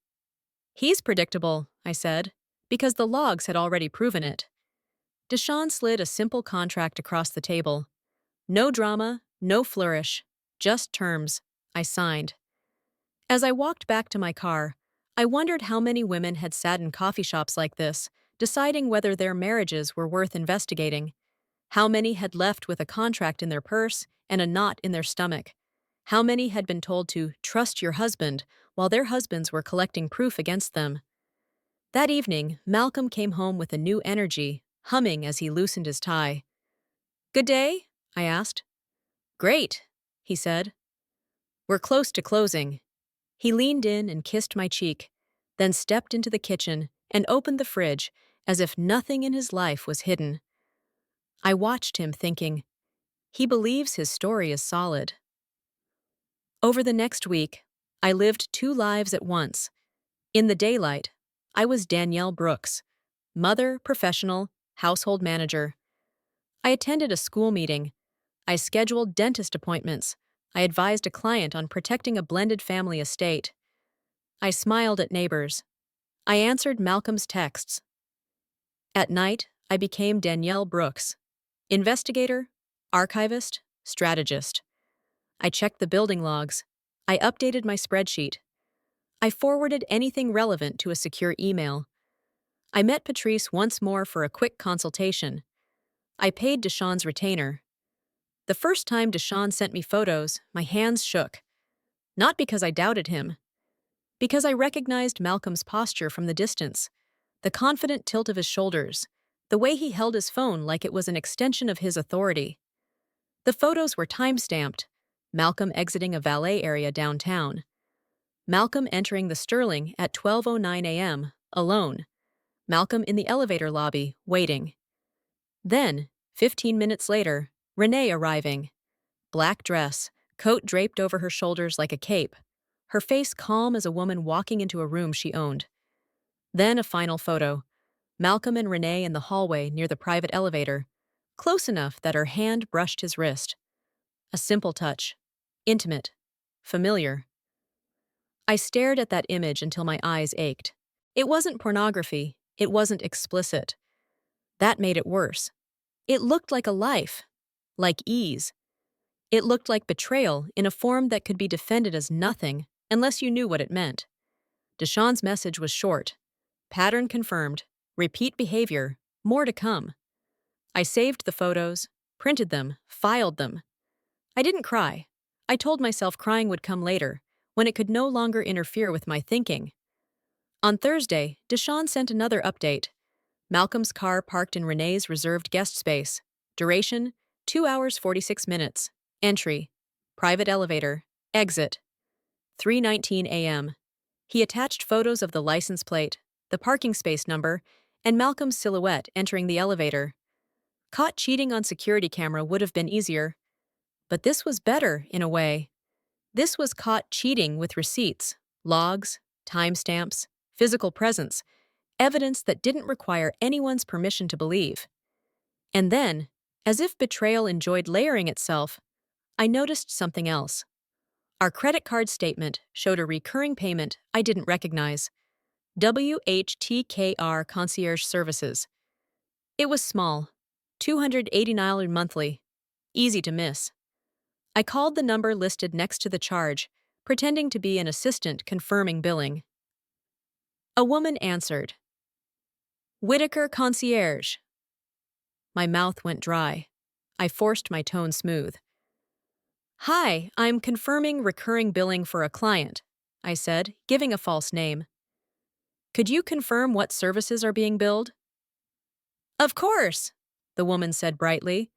He's predictable, I said, because the logs had already proven it. Deshaun slid a simple contract across the table. No drama, no flourish, just terms. I signed. As I walked back to my car, I wondered how many women had sat in coffee shops like this, deciding whether their marriages were worth investigating. How many had left with a contract in their purse and a knot in their stomach? How many had been told to trust your husband while their husbands were collecting proof against them? That evening, Malcolm came home with a new energy, humming as he loosened his tie. Good day? I asked. Great, he said. We're close to closing. He leaned in and kissed my cheek, then stepped into the kitchen and opened the fridge as if nothing in his life was hidden. I watched him thinking, he believes his story is solid. Over the next week, I lived 2 lives at once. In the daylight, I was Danielle Brooks, mother, professional, household manager. I attended a school meeting. I scheduled dentist appointments. I advised a client on protecting a blended family estate. I smiled at neighbors. I answered Malcolm's texts. At night, I became Danielle Brooks, investigator, archivist, strategist. I checked the building logs. I updated my spreadsheet. I forwarded anything relevant to a secure email. I met Patrice once more for a quick consultation. I paid Deshaun's retainer. The first time Deshaun sent me photos, my hands shook. Not because I doubted him, because I recognized Malcolm's posture from the distance, the confident tilt of his shoulders, the way he held his phone like it was an extension of his authority. The photos were time-stamped. Malcolm exiting a valet area downtown. Malcolm entering the Sterling at 12:09 a.m., alone. Malcolm in the elevator lobby, waiting. Then, 15 minutes later, Renée arriving. Black dress, coat draped over her shoulders like a cape. Her face calm as a woman walking into a room she owned. Then a final photo. Malcolm and Renée in the hallway near the private elevator, close enough that her hand brushed his wrist. A simple touch. Intimate. Familiar. I stared at that image until my eyes ached. It wasn't pornography. It wasn't explicit. That made it worse. It looked like a life. Like ease. It looked like betrayal in a form that could be defended as nothing unless you knew what it meant. Deshaun's message was short. Pattern confirmed. Repeat behavior. More to come. I saved the photos, printed them, filed them. I didn't cry. I told myself crying would come later, when it could no longer interfere with my thinking. On Thursday, Deshaun sent another update. Malcolm's car parked in Renée's reserved guest space. Duration, 2 hours 46 minutes. Entry, private elevator. Exit, 3:19 a.m. He attached photos of the license plate, the parking space number, and Malcolm's silhouette entering the elevator. Caught cheating on security camera would have been easier. But this was better, in a way. This was caught cheating with receipts, logs, timestamps, physical presence, evidence that didn't require anyone's permission to believe. And then, as if betrayal enjoyed layering itself, I noticed something else. Our credit card statement showed a recurring payment I didn't recognize. Whitaker Concierge Services. It was small, $289 monthly, easy to miss. I called the number listed next to the charge, pretending to be an assistant confirming billing. A woman answered. Whitaker Concierge. My mouth went dry. I forced my tone smooth. Hi, I'm confirming recurring billing for a client. I said, giving a false name. Could you confirm what services are being billed? Of course, the woman said brightly.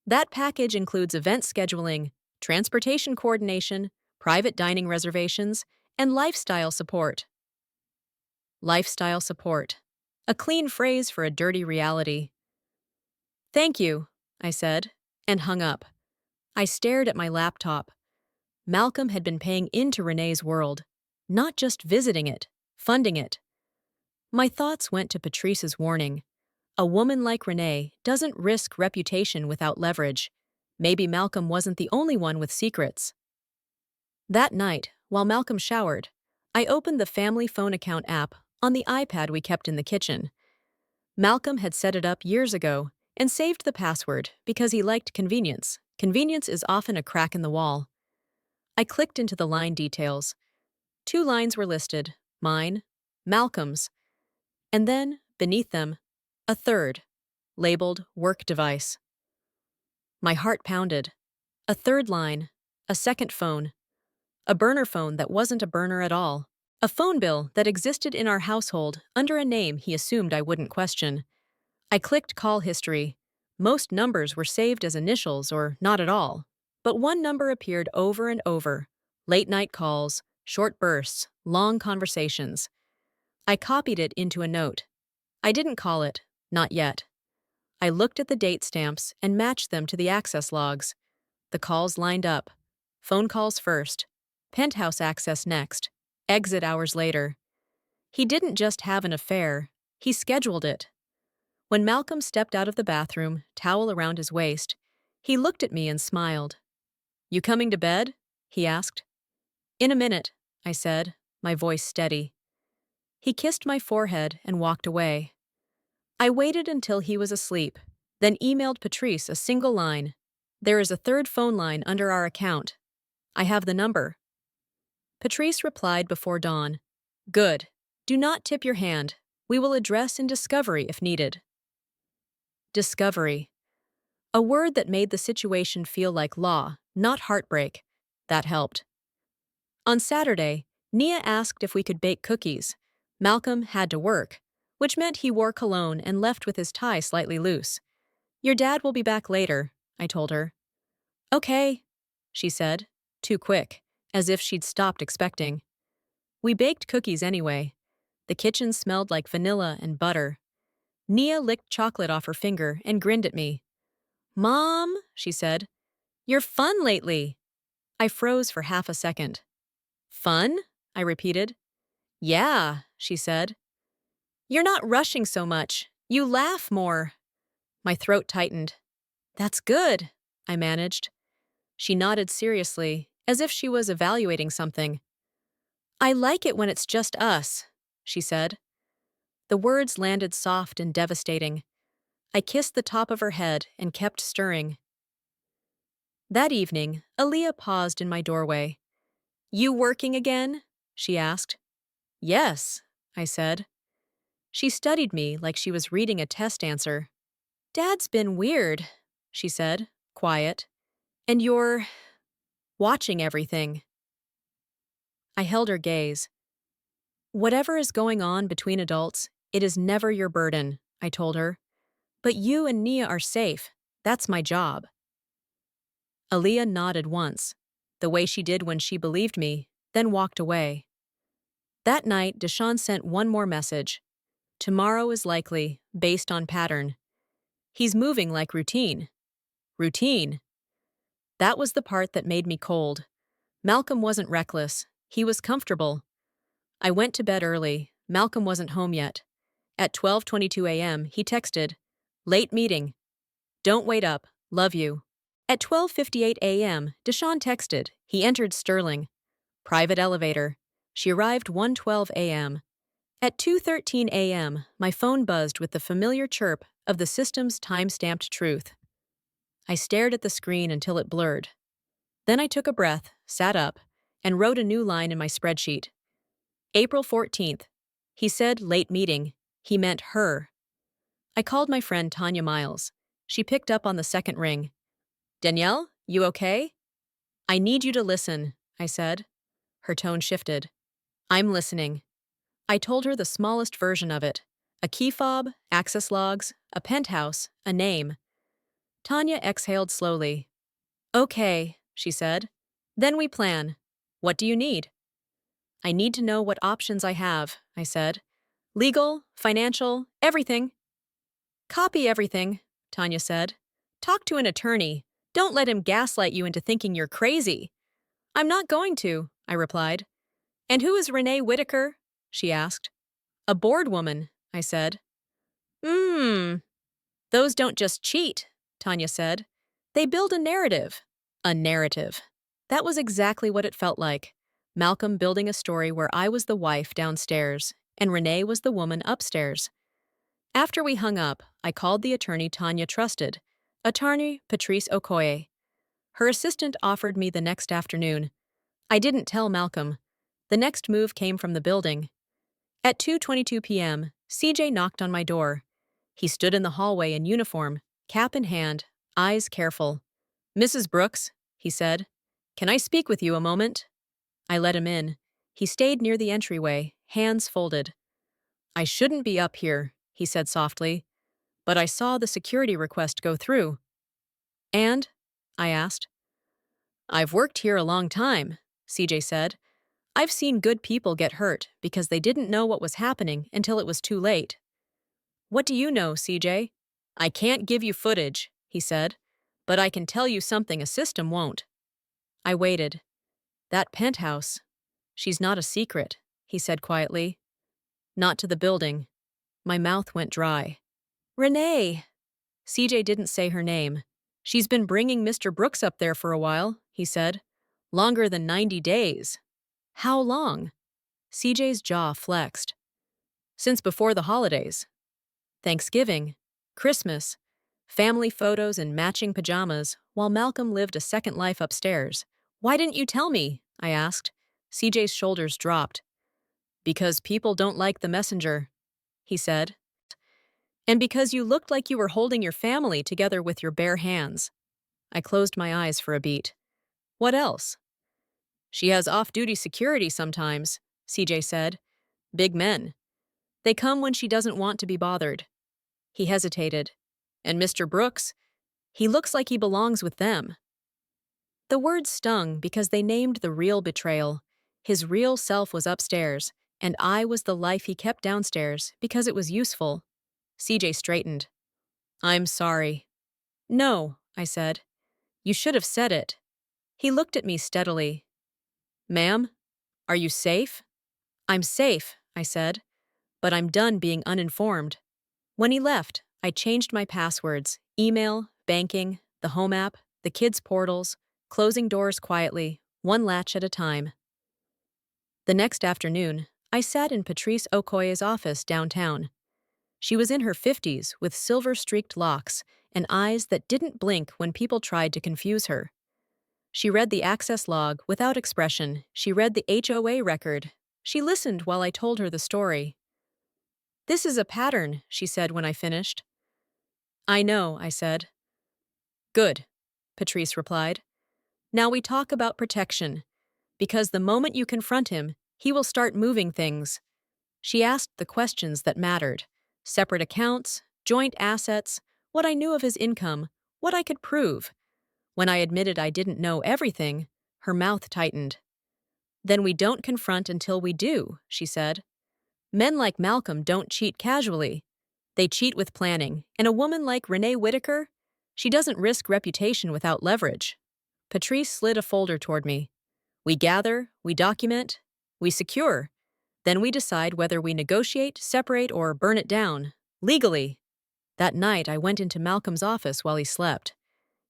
That package includes event scheduling, transportation coordination, private dining reservations, and lifestyle support. Lifestyle support. A clean phrase for a dirty reality. Thank you, I said, and hung up. I stared at my laptop. Malcolm had been paying into Renée's world, not just visiting it, funding it. My thoughts went to Patrice's warning. A woman like Renée doesn't risk reputation without leverage. Maybe Malcolm wasn't the only one with secrets. That night, while Malcolm showered, I opened the family phone account app on the iPad we kept in the kitchen. Malcolm had set it up years ago and saved the password because he liked convenience. Convenience is often a crack in the wall. I clicked into the line details. 2 lines were listed, mine, Malcolm's, and then, beneath them, a third, labeled work device. My heart pounded. A third line, a second phone, a burner phone that wasn't a burner at all, a phone bill that existed in our household under a name he assumed I wouldn't question. I clicked call history. Most numbers were saved as initials or not at all, but one number appeared over and over. Late-night calls, short bursts, long conversations. I copied it into a note. I didn't call it, not yet. I looked at the date stamps and matched them to the access logs. The calls lined up. Phone calls first, penthouse access next, exit hours later. He didn't just have an affair, he scheduled it. When Malcolm stepped out of the bathroom, towel around his waist, he looked at me and smiled. You coming to bed? He asked. In a minute, I said, my voice steady. He kissed my forehead and walked away. I waited until he was asleep, then emailed Patrice a single line. There is a third phone line under our account. I have the number. Patrice replied before dawn. Good. Do not tip your hand. We will address in discovery if needed. Discovery. A word that made the situation feel like law, not heartbreak. That helped. On Saturday, Nia asked if we could bake cookies. Malcolm had to work, which meant he wore cologne and left with his tie slightly loose. Your dad will be back later, I told her. Okay, she said, too quick, as if she'd stopped expecting. We baked cookies anyway. The kitchen smelled like vanilla and butter. Nia licked chocolate off her finger and grinned at me. Mom, she said, you're fun lately. I froze for half a second. Fun? I repeated. Yeah, she said. You're not rushing so much. You laugh more. My throat tightened. That's good, I managed. She nodded seriously, as if she was evaluating something. I like it when it's just us, she said. The words landed soft and devastating. I kissed the top of her head and kept stirring. That evening, Aaliyah paused in my doorway. You working again? She asked. Yes, I said. She studied me like she was reading a test answer. Dad's been weird, she said, quiet. And you're watching everything. I held her gaze. Whatever is going on between adults, it is never your burden, I told her. But you and Nia are safe. That's my job. Aaliyah nodded once, the way she did when she believed me, then walked away. That night, Deshaun sent one more message. Tomorrow is likely, based on pattern. He's moving like routine. Routine. That was the part that made me cold. Malcolm wasn't reckless. He was comfortable. I went to bed early. Malcolm wasn't home yet. At 12:22 a.m., he texted, Late meeting. Don't wait up. Love you. At 12:58 a.m., Deshaun texted. He entered Sterling. Private elevator. She arrived 1:12 a.m. At 2:13 a.m., my phone buzzed with the familiar chirp of the system's time-stamped truth. I stared at the screen until it blurred. Then I took a breath, sat up, and wrote a new line in my spreadsheet. April 14th. He said late meeting. He meant her. I called my friend Tanya Miles. She picked up on the second ring. Danielle, you okay? I need you to listen, I said. Her tone shifted. I'm listening. I told her the smallest version of it. A key fob, access logs, a penthouse, a name. Tanya exhaled slowly. Okay, she said. Then we plan. What do you need? I need to know what options I have, I said. Legal, financial, everything. Copy everything, Tanya said. Talk to an attorney. Don't let him gaslight you into thinking you're crazy. I'm not going to, I replied. And who is Renée Whitaker? She asked. A bored woman, I said. Those don't just cheat, Tanya said. They build a narrative. A narrative. That was exactly what it felt like. Malcolm building a story where I was the wife downstairs and Renée was the woman upstairs. After we hung up, I called the attorney Tanya trusted, attorney Patrice Okoye. Her assistant offered me the next afternoon. I didn't tell Malcolm. The next move came from the building. At 2:22 p.m., CJ knocked on my door. He stood in the hallway in uniform, cap in hand, eyes careful. Mrs. Brooks, he said, can I speak with you a moment? I let him in. He stayed near the entryway, hands folded. I shouldn't be up here, he said softly, but I saw the security request go through. And? I asked. I've worked here a long time, CJ said. I've seen good people get hurt because they didn't know what was happening until it was too late. What do you know, CJ? I can't give you footage, he said, but I can tell you something a system won't. I waited. That penthouse. She's not a secret, he said quietly. Not to the building. My mouth went dry. Renée! CJ didn't say her name. She's been bringing Mr. Brooks up there for a while, he said. Longer than 90 days. How long? CJ's jaw flexed. Since before the holidays. Thanksgiving, Christmas, family photos and matching pajamas, while Malcolm lived a second life upstairs. Why didn't you tell me? I asked. CJ's shoulders dropped. Because people don't like the messenger, he said. And because you looked like you were holding your family together with your bare hands. I closed my eyes for a beat. What else? She has off-duty security sometimes, CJ said. Big men. They come when she doesn't want to be bothered. He hesitated. And Mr. Brooks? He looks like he belongs with them. The words stung because they named the real betrayal. His real self was upstairs, and I was the life he kept downstairs because it was useful. CJ straightened. I'm sorry. No, I said. You should have said it. He looked at me steadily. Ma'am, are you safe? I'm safe, I said, but I'm done being uninformed. When he left, I changed my passwords, email, banking, the home app, the kids' portals, closing doors quietly, one latch at a time. The next afternoon, I sat in Patrice Okoye's office downtown. She was in her 50s with silver-streaked locks and eyes that didn't blink when people tried to confuse her. She read the access log without expression. She read the HOA record. She listened while I told her the story. This is a pattern, she said when I finished. I know, I said. Good, Patrice replied. Now we talk about protection, because the moment you confront him, he will start moving things. She asked the questions that mattered. Separate accounts, joint assets, what I knew of his income, what I could prove. When I admitted I didn't know everything, her mouth tightened. Then we don't confront until we do, she said. Men like Malcolm don't cheat casually. They cheat with planning, and a woman like Renée Whitaker, she doesn't risk reputation without leverage. Patrice slid a folder toward me. We gather, we document, we secure. Then we decide whether we negotiate, separate, or burn it down, legally. That night, I went into Malcolm's office while he slept.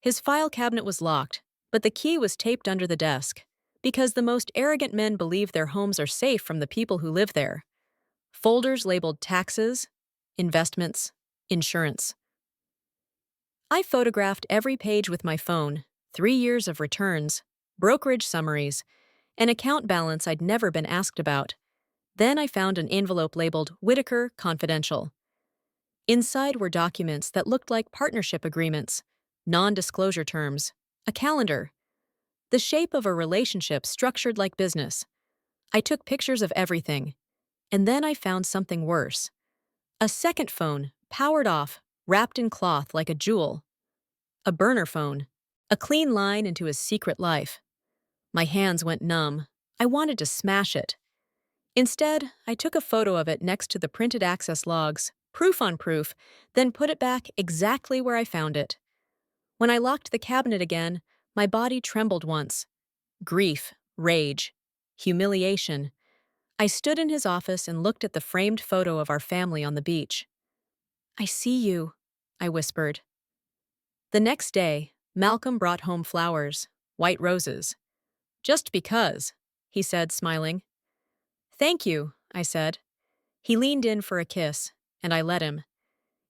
His file cabinet was locked, but the key was taped under the desk, because the most arrogant men believe their homes are safe from the people who live there. Folders labeled taxes, investments, insurance. I photographed every page with my phone, 3 years of returns, brokerage summaries, an account balance I'd never been asked about. Then I found an envelope labeled Whitaker Confidential. Inside were documents that looked like partnership agreements, non-disclosure terms, a calendar. The shape of a relationship structured like business. I took pictures of everything, and then I found something worse. A second phone, powered off, wrapped in cloth like a jewel. A burner phone. A clean line into his secret life. My hands went numb. I wanted to smash it. Instead, I took a photo of it next to the printed access logs, proof on proof, then put it back exactly where I found it. When I locked the cabinet again, my body trembled once. Grief, rage, humiliation. I stood in his office and looked at the framed photo of our family on the beach. "I see you," I whispered. The next day, Malcolm brought home flowers, white roses. "Just because," he said, smiling. "Thank you," I said. He leaned in for a kiss, and I let him.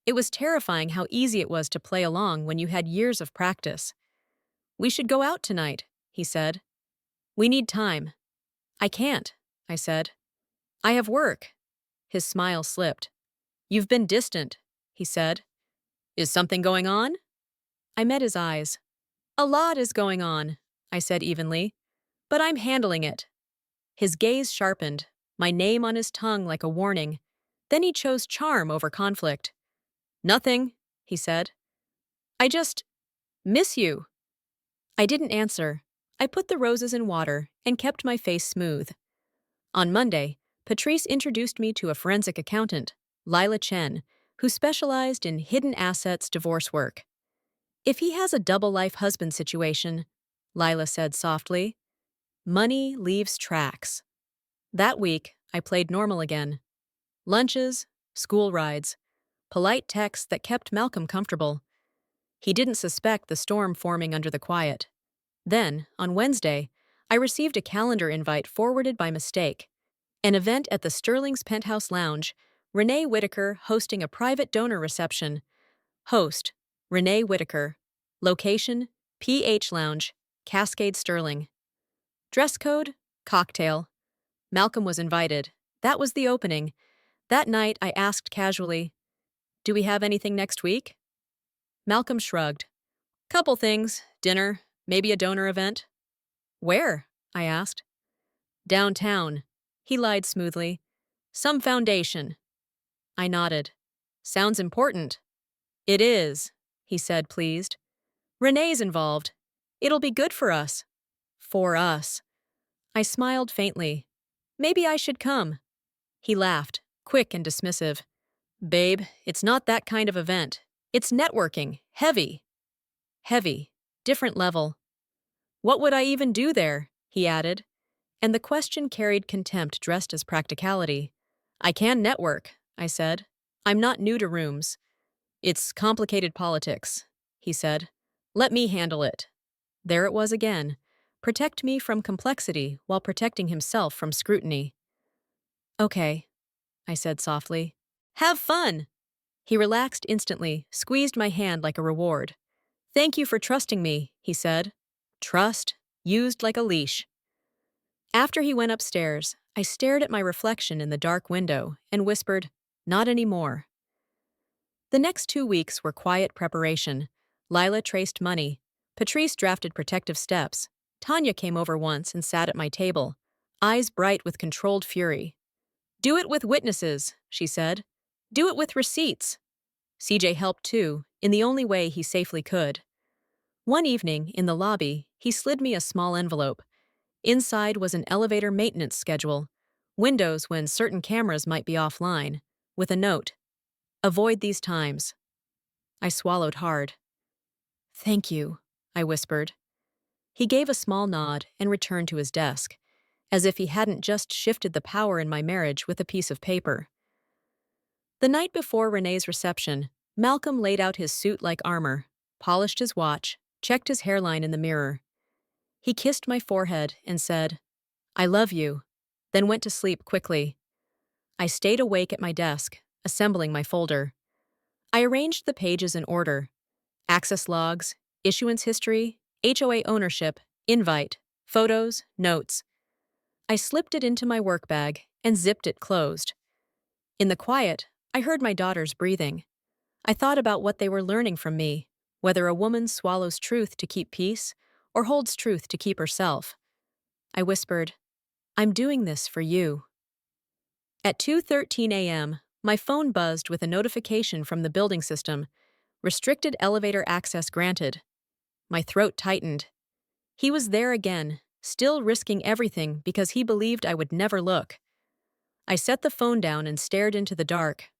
It was terrifying how easy it was to play along when you had years of practice. "We should go out tonight," he said. "We need time." "I can't," I said. "I have work." His smile slipped. "You've been distant," he said. "Is something going on?" I met his eyes. "A lot is going on," I said evenly, "but I'm handling it." His gaze sharpened, my name on his tongue like a warning. Then he chose charm over conflict. "Nothing," he said. "I just miss you." I didn't answer. I put the roses in water and kept my face smooth. On Monday, Patrice introduced me to a forensic accountant, Lila Chen, who specialized in hidden assets divorce work. "If he has a double-life husband situation," Lila said softly, "money leaves tracks." That week, I played normal again. Lunches, school rides, polite texts that kept Malcolm comfortable. He didn't suspect the storm forming under the quiet. Then, on Wednesday, I received a calendar invite forwarded by mistake. An event at the Sterling's Penthouse Lounge, Renée Whitaker hosting a private donor reception. Host, Renée Whitaker. Location, PH Lounge, Cascade Sterling. Dress code, cocktail. Malcolm was invited. That was the opening. That night, I asked casually, "Do we have anything next week?" Malcolm shrugged. "Couple things, dinner, maybe a donor event." "Where?" I asked. "Downtown." He lied smoothly. "Some foundation." I nodded. "Sounds important." "It is," he said, pleased. "Renee's involved. It'll be good for us." "For us." I smiled faintly. "Maybe I should come." He laughed, quick and dismissive. "Babe, it's not that kind of event. It's networking. Heavy." Heavy. Different level. "What would I even do there?" he added. And the question carried contempt dressed as practicality. "I can network," I said. "I'm not new to rooms." "It's complicated politics," he said. "Let me handle it." There it was again. Protect me from complexity while protecting himself from scrutiny. "Okay," I said softly. "Have fun!" He relaxed instantly, squeezed my hand like a reward. "Thank you for trusting me," he said. Trust, used like a leash. After he went upstairs, I stared at my reflection in the dark window and whispered, "Not anymore." The next 2 weeks were quiet preparation. Lila traced money. Patrice drafted protective steps. Tanya came over once and sat at my table, eyes bright with controlled fury. "Do it with witnesses," she said. "Do it with receipts." CJ helped too, in the only way he safely could. One evening, in the lobby, he slid me a small envelope. Inside was an elevator maintenance schedule, windows when certain cameras might be offline, with a note, "Avoid these times." I swallowed hard. "Thank you," I whispered. He gave a small nod and returned to his desk, as if he hadn't just shifted the power in my marriage with a piece of paper. The night before Renee's reception, Malcolm laid out his suit like armor, polished his watch, checked his hairline in the mirror. He kissed my forehead and said, "I love you," then went to sleep quickly. I stayed awake at my desk, assembling my folder. I arranged the pages in order: access logs, issuance history, HOA ownership, invite, photos, notes. I slipped it into my work bag and zipped it closed. In the quiet, I heard my daughters breathing. I thought about what they were learning from me, whether a woman swallows truth to keep peace or holds truth to keep herself. I whispered, I'm doing this for you. At 2:13 a.m., my phone buzzed with a notification from the building system. Restricted elevator access granted. My throat tightened. He was there again, still risking everything because he believed I would never look. I set the phone down and stared into the dark.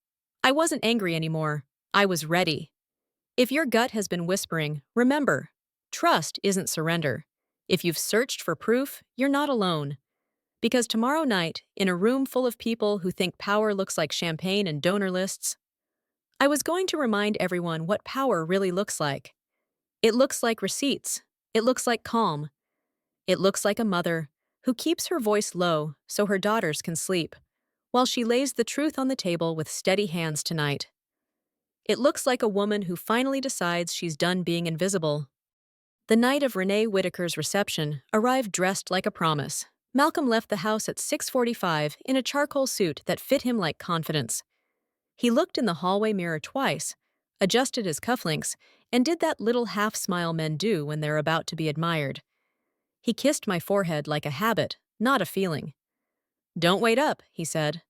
I wasn't angry anymore. I was ready. If your gut has been whispering, remember, trust isn't surrender. If you've searched for proof, you're not alone. Because tomorrow night, in a room full of people who think power looks like champagne and donor lists, I was going to remind everyone what power really looks like. It looks like receipts. It looks like calm. It looks like a mother who keeps her voice low so her daughters can sleep, while she lays the truth on the table with steady hands tonight. It looks like a woman who finally decides she's done being invisible. The night of Renée Whitaker's reception arrived dressed like a promise. Malcolm left the house at 6:45 in a charcoal suit that fit him like confidence. He looked in the hallway mirror twice, adjusted his cufflinks, and did that little half-smile men do when they're about to be admired. He kissed my forehead like a habit, not a feeling. "Don't wait up," he said.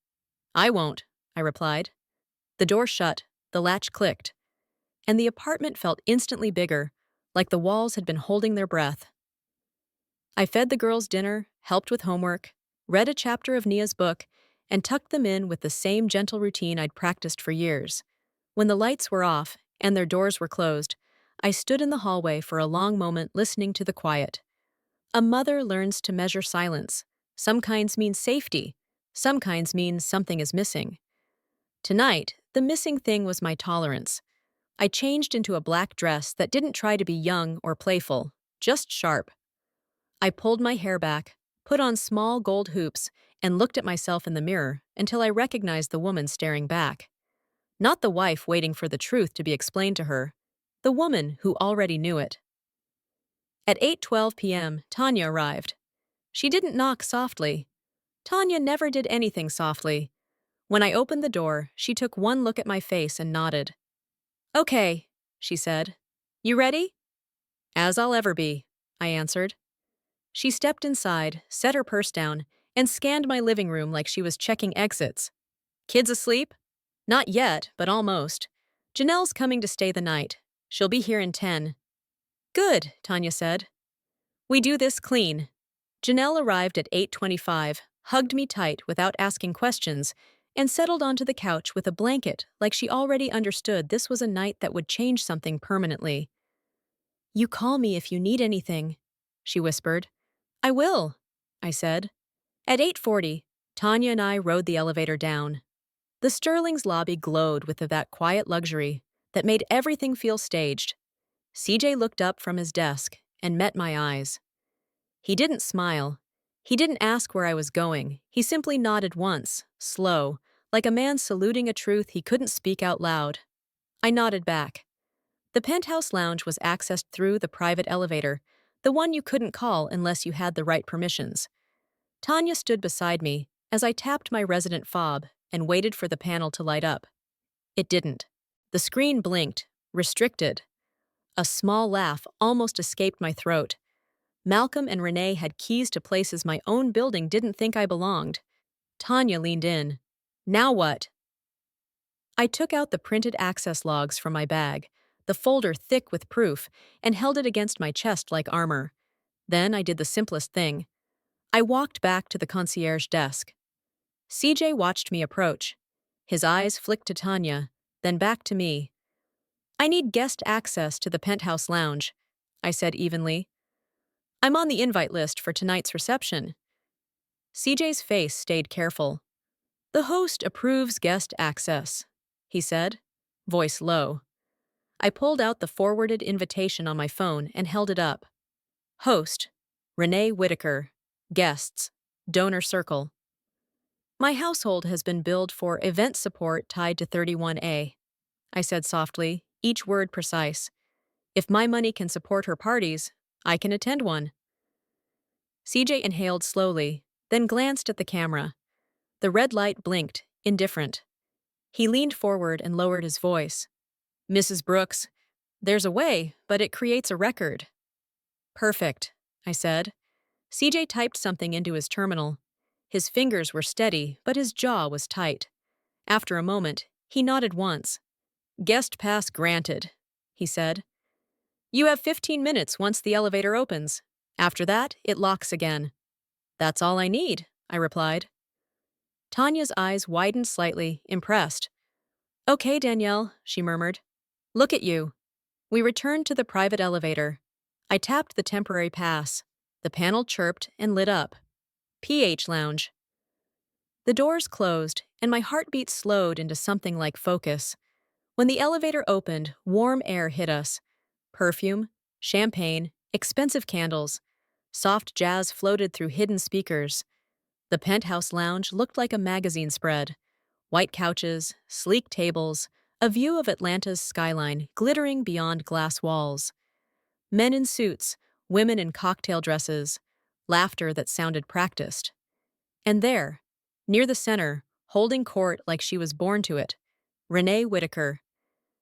"I won't," I replied. The door shut, the latch clicked, and the apartment felt instantly bigger, like the walls had been holding their breath. I fed the girls dinner, helped with homework, read a chapter of Nia's book, and tucked them in with the same gentle routine I'd practiced for years. When the lights were off and their doors were closed, I stood in the hallway for a long moment listening to the quiet. A mother learns to measure silence. Some kinds mean safety. Some kinds mean something is missing. Tonight, the missing thing was my tolerance. I changed into a black dress that didn't try to be young or playful, just sharp. I pulled my hair back, put on small gold hoops, and looked at myself in the mirror until I recognized the woman staring back. Not the wife waiting for the truth to be explained to her, the woman who already knew it. At 8:12 p.m., Tanya arrived. She didn't knock softly. Tanya never did anything softly. When I opened the door, she took one look at my face and nodded. "Okay," she said. "You ready?" "As I'll ever be," I answered. She stepped inside, set her purse down, and scanned my living room like she was checking exits. "Kids asleep?" "Not yet, but almost. Janelle's coming to stay the night. She'll be here in 10. "Good," Tanya said. "We do this clean." Janelle arrived at 8:25, hugged me tight without asking questions, and settled onto the couch with a blanket like she already understood this was a night that would change something permanently. "You call me if you need anything," she whispered. "I will," I said. At 8:40, Tanya and I rode the elevator down. The Sterling's lobby glowed with that quiet luxury that made everything feel staged. CJ looked up from his desk and met my eyes. He didn't smile. He didn't ask where I was going. He simply nodded once, slow, like a man saluting a truth he couldn't speak out loud. I nodded back. The penthouse lounge was accessed through the private elevator, the one you couldn't call unless you had the right permissions. Tanya stood beside me as I tapped my resident fob and waited for the panel to light up. It didn't. The screen blinked, restricted. A small laugh almost escaped my throat. Malcolm and Renée had keys to places my own building didn't think I belonged. Tanya leaned in. "Now what?" I took out the printed access logs from my bag, the folder thick with proof, and held it against my chest like armor. Then I did the simplest thing. I walked back to the concierge desk. CJ watched me approach. His eyes flicked to Tanya, then back to me. "I need guest access to the penthouse lounge," I said evenly. "I'm on the invite list for tonight's reception." CJ's face stayed careful. "The host approves guest access," he said, voice low. I pulled out the forwarded invitation on my phone and held it up. Host, Renée Whitaker. Guests, donor circle. "My household has been billed for event support tied to 31A," I said softly, each word precise. "If my money can support her parties, I can attend one." CJ inhaled slowly, then glanced at the camera. The red light blinked, indifferent. He leaned forward and lowered his voice. "Mrs. Brooks, there's a way, but it creates a record." "Perfect," I said. CJ typed something into his terminal. His fingers were steady, but his jaw was tight. After a moment, he nodded once. "Guest pass granted," he said. "You have 15 minutes once the elevator opens. After that, it locks again." "That's all I need," I replied. Tanya's eyes widened slightly, impressed. "Okay, Danielle," she murmured. "Look at you." We returned to the private elevator. I tapped the temporary pass. The panel chirped and lit up. PH Lounge. The doors closed, and my heartbeat slowed into something like focus. When the elevator opened, warm air hit us. Perfume, champagne, expensive candles. Soft jazz floated through hidden speakers. The penthouse lounge looked like a magazine spread. White couches, sleek tables, a view of Atlanta's skyline glittering beyond glass walls. Men in suits, women in cocktail dresses, laughter that sounded practiced. And there, near the center, holding court like she was born to it, Renée Whitaker.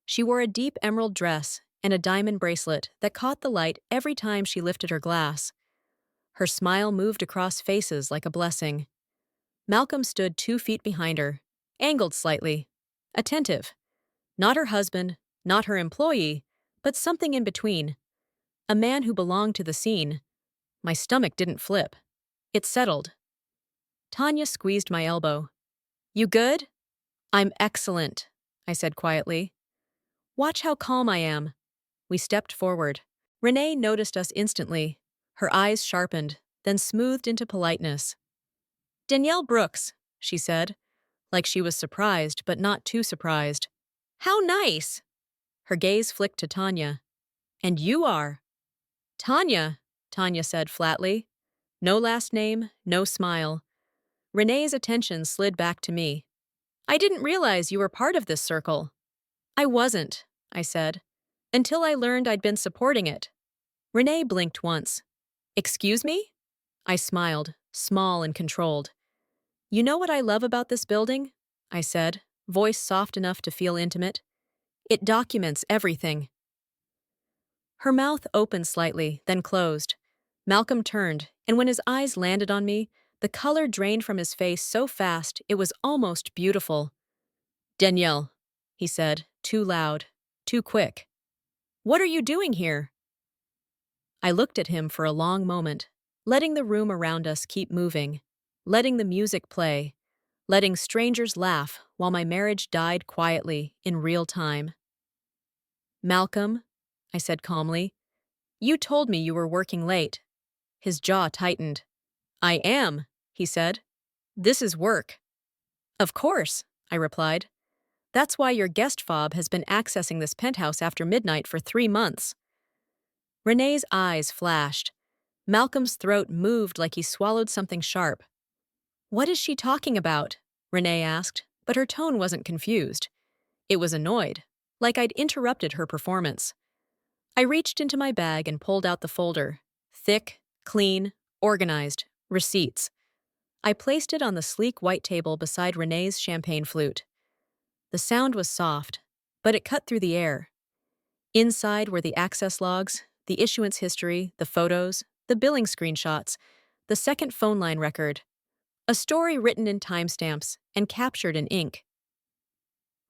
She wore a deep emerald dress and a diamond bracelet that caught the light every time she lifted her glass. Her smile moved across faces like a blessing. Malcolm stood 2 feet behind her, angled slightly, attentive. Not her husband, not her employee, but something in between. A man who belonged to the scene. My stomach didn't flip. It settled. Tanya squeezed my elbow. "You good?" "I'm excellent," I said quietly. "Watch how calm I am." We stepped forward. Renée noticed us instantly. Her eyes sharpened, then smoothed into politeness. "Danielle Brooks," she said, like she was surprised but not too surprised. "How nice!" Her gaze flicked to Tanya. "And you are?" "Tanya," Tanya said flatly. No last name, no smile. Renée's attention slid back to me. "I didn't realize you were part of this circle." "I wasn't," I said, "until I learned I'd been supporting it." Renée blinked once. "Excuse me?" I smiled, small and controlled. "You know what I love about this building?" I said, voice soft enough to feel intimate. "It documents everything." Her mouth opened slightly, then closed. Malcolm turned, and when his eyes landed on me, the color drained from his face so fast it was almost beautiful. "Danielle," he said, too loud, too quick. "What are you doing here?" I looked at him for a long moment, letting the room around us keep moving, letting the music play, letting strangers laugh while my marriage died quietly in real time. "Malcolm," I said calmly, "you told me you were working late." His jaw tightened. "I am," he said. "This is work." "Of course," I replied. "That's why your guest fob has been accessing this penthouse after midnight for 3 months." Renée's eyes flashed. Malcolm's throat moved like he swallowed something sharp. "What is she talking about?" Renée asked, but her tone wasn't confused. It was annoyed, like I'd interrupted her performance. I reached into my bag and pulled out the folder. Thick, clean, organized, receipts. I placed it on the sleek white table beside Renée's champagne flute. The sound was soft, but it cut through the air. Inside were the access logs, the issuance history, the photos, the billing screenshots, the second phone line record. A story written in timestamps and captured in ink.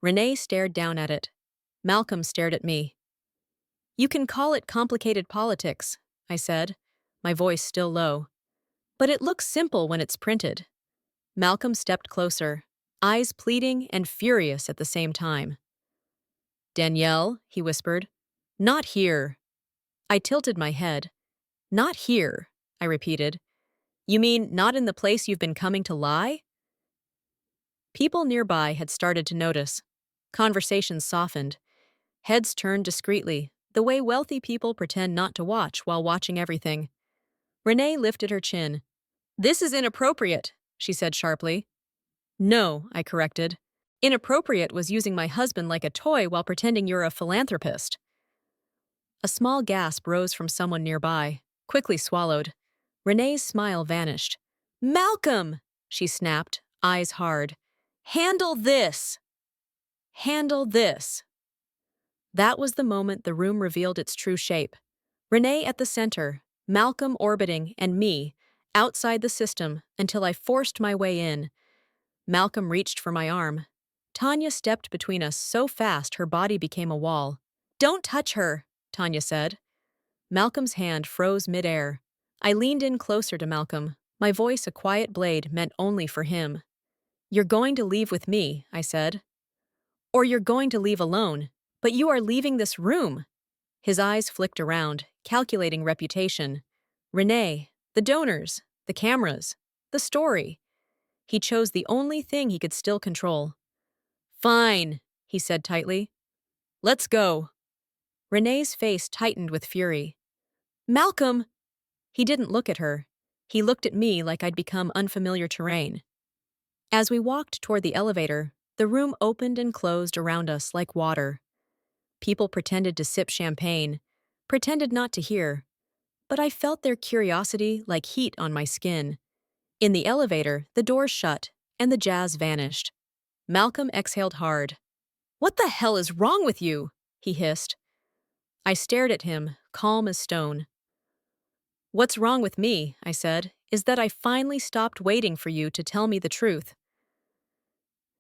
Renée stared down at it. Malcolm stared at me. "You can call it complicated politics," I said, my voice still low. "But it looks simple when it's printed." Malcolm stepped closer, eyes pleading and furious at the same time. "Danielle," he whispered. "Not here." I tilted my head. "Not here," I repeated. "You mean not in the place you've been coming to lie?" People nearby had started to notice. Conversations softened. Heads turned discreetly, the way wealthy people pretend not to watch while watching everything. Renée lifted her chin. "This is inappropriate," she said sharply. "No," I corrected. "Inappropriate was using my husband like a toy while pretending you're a philanthropist." A small gasp rose from someone nearby, quickly swallowed. Renée's smile vanished. "Malcolm!" she snapped, eyes hard. "Handle this!" Handle this. That was the moment the room revealed its true shape. Renée at the center, Malcolm orbiting, and me, outside the system until I forced my way in. Malcolm reached for my arm. Tanya stepped between us so fast her body became a wall. "Don't touch her," Tanya said. Malcolm's hand froze midair. I leaned in closer to Malcolm, my voice a quiet blade meant only for him. "You're going to leave with me," I said. "Or you're going to leave alone. But you are leaving this room." His eyes flicked around, calculating reputation. Renée, the donors, the cameras, the story. He chose the only thing he could still control. "Fine," he said tightly. "Let's go." Renée's face tightened with fury. "Malcolm!" He didn't look at her. He looked at me like I'd become unfamiliar terrain. As we walked toward the elevator, the room opened and closed around us like water. People pretended to sip champagne, pretended not to hear, but I felt their curiosity like heat on my skin. In the elevator, the doors shut, and the jazz vanished. Malcolm exhaled hard. "What the hell is wrong with you?" he hissed. I stared at him, calm as stone. "What's wrong with me," I said, "is that I finally stopped waiting for you to tell me the truth."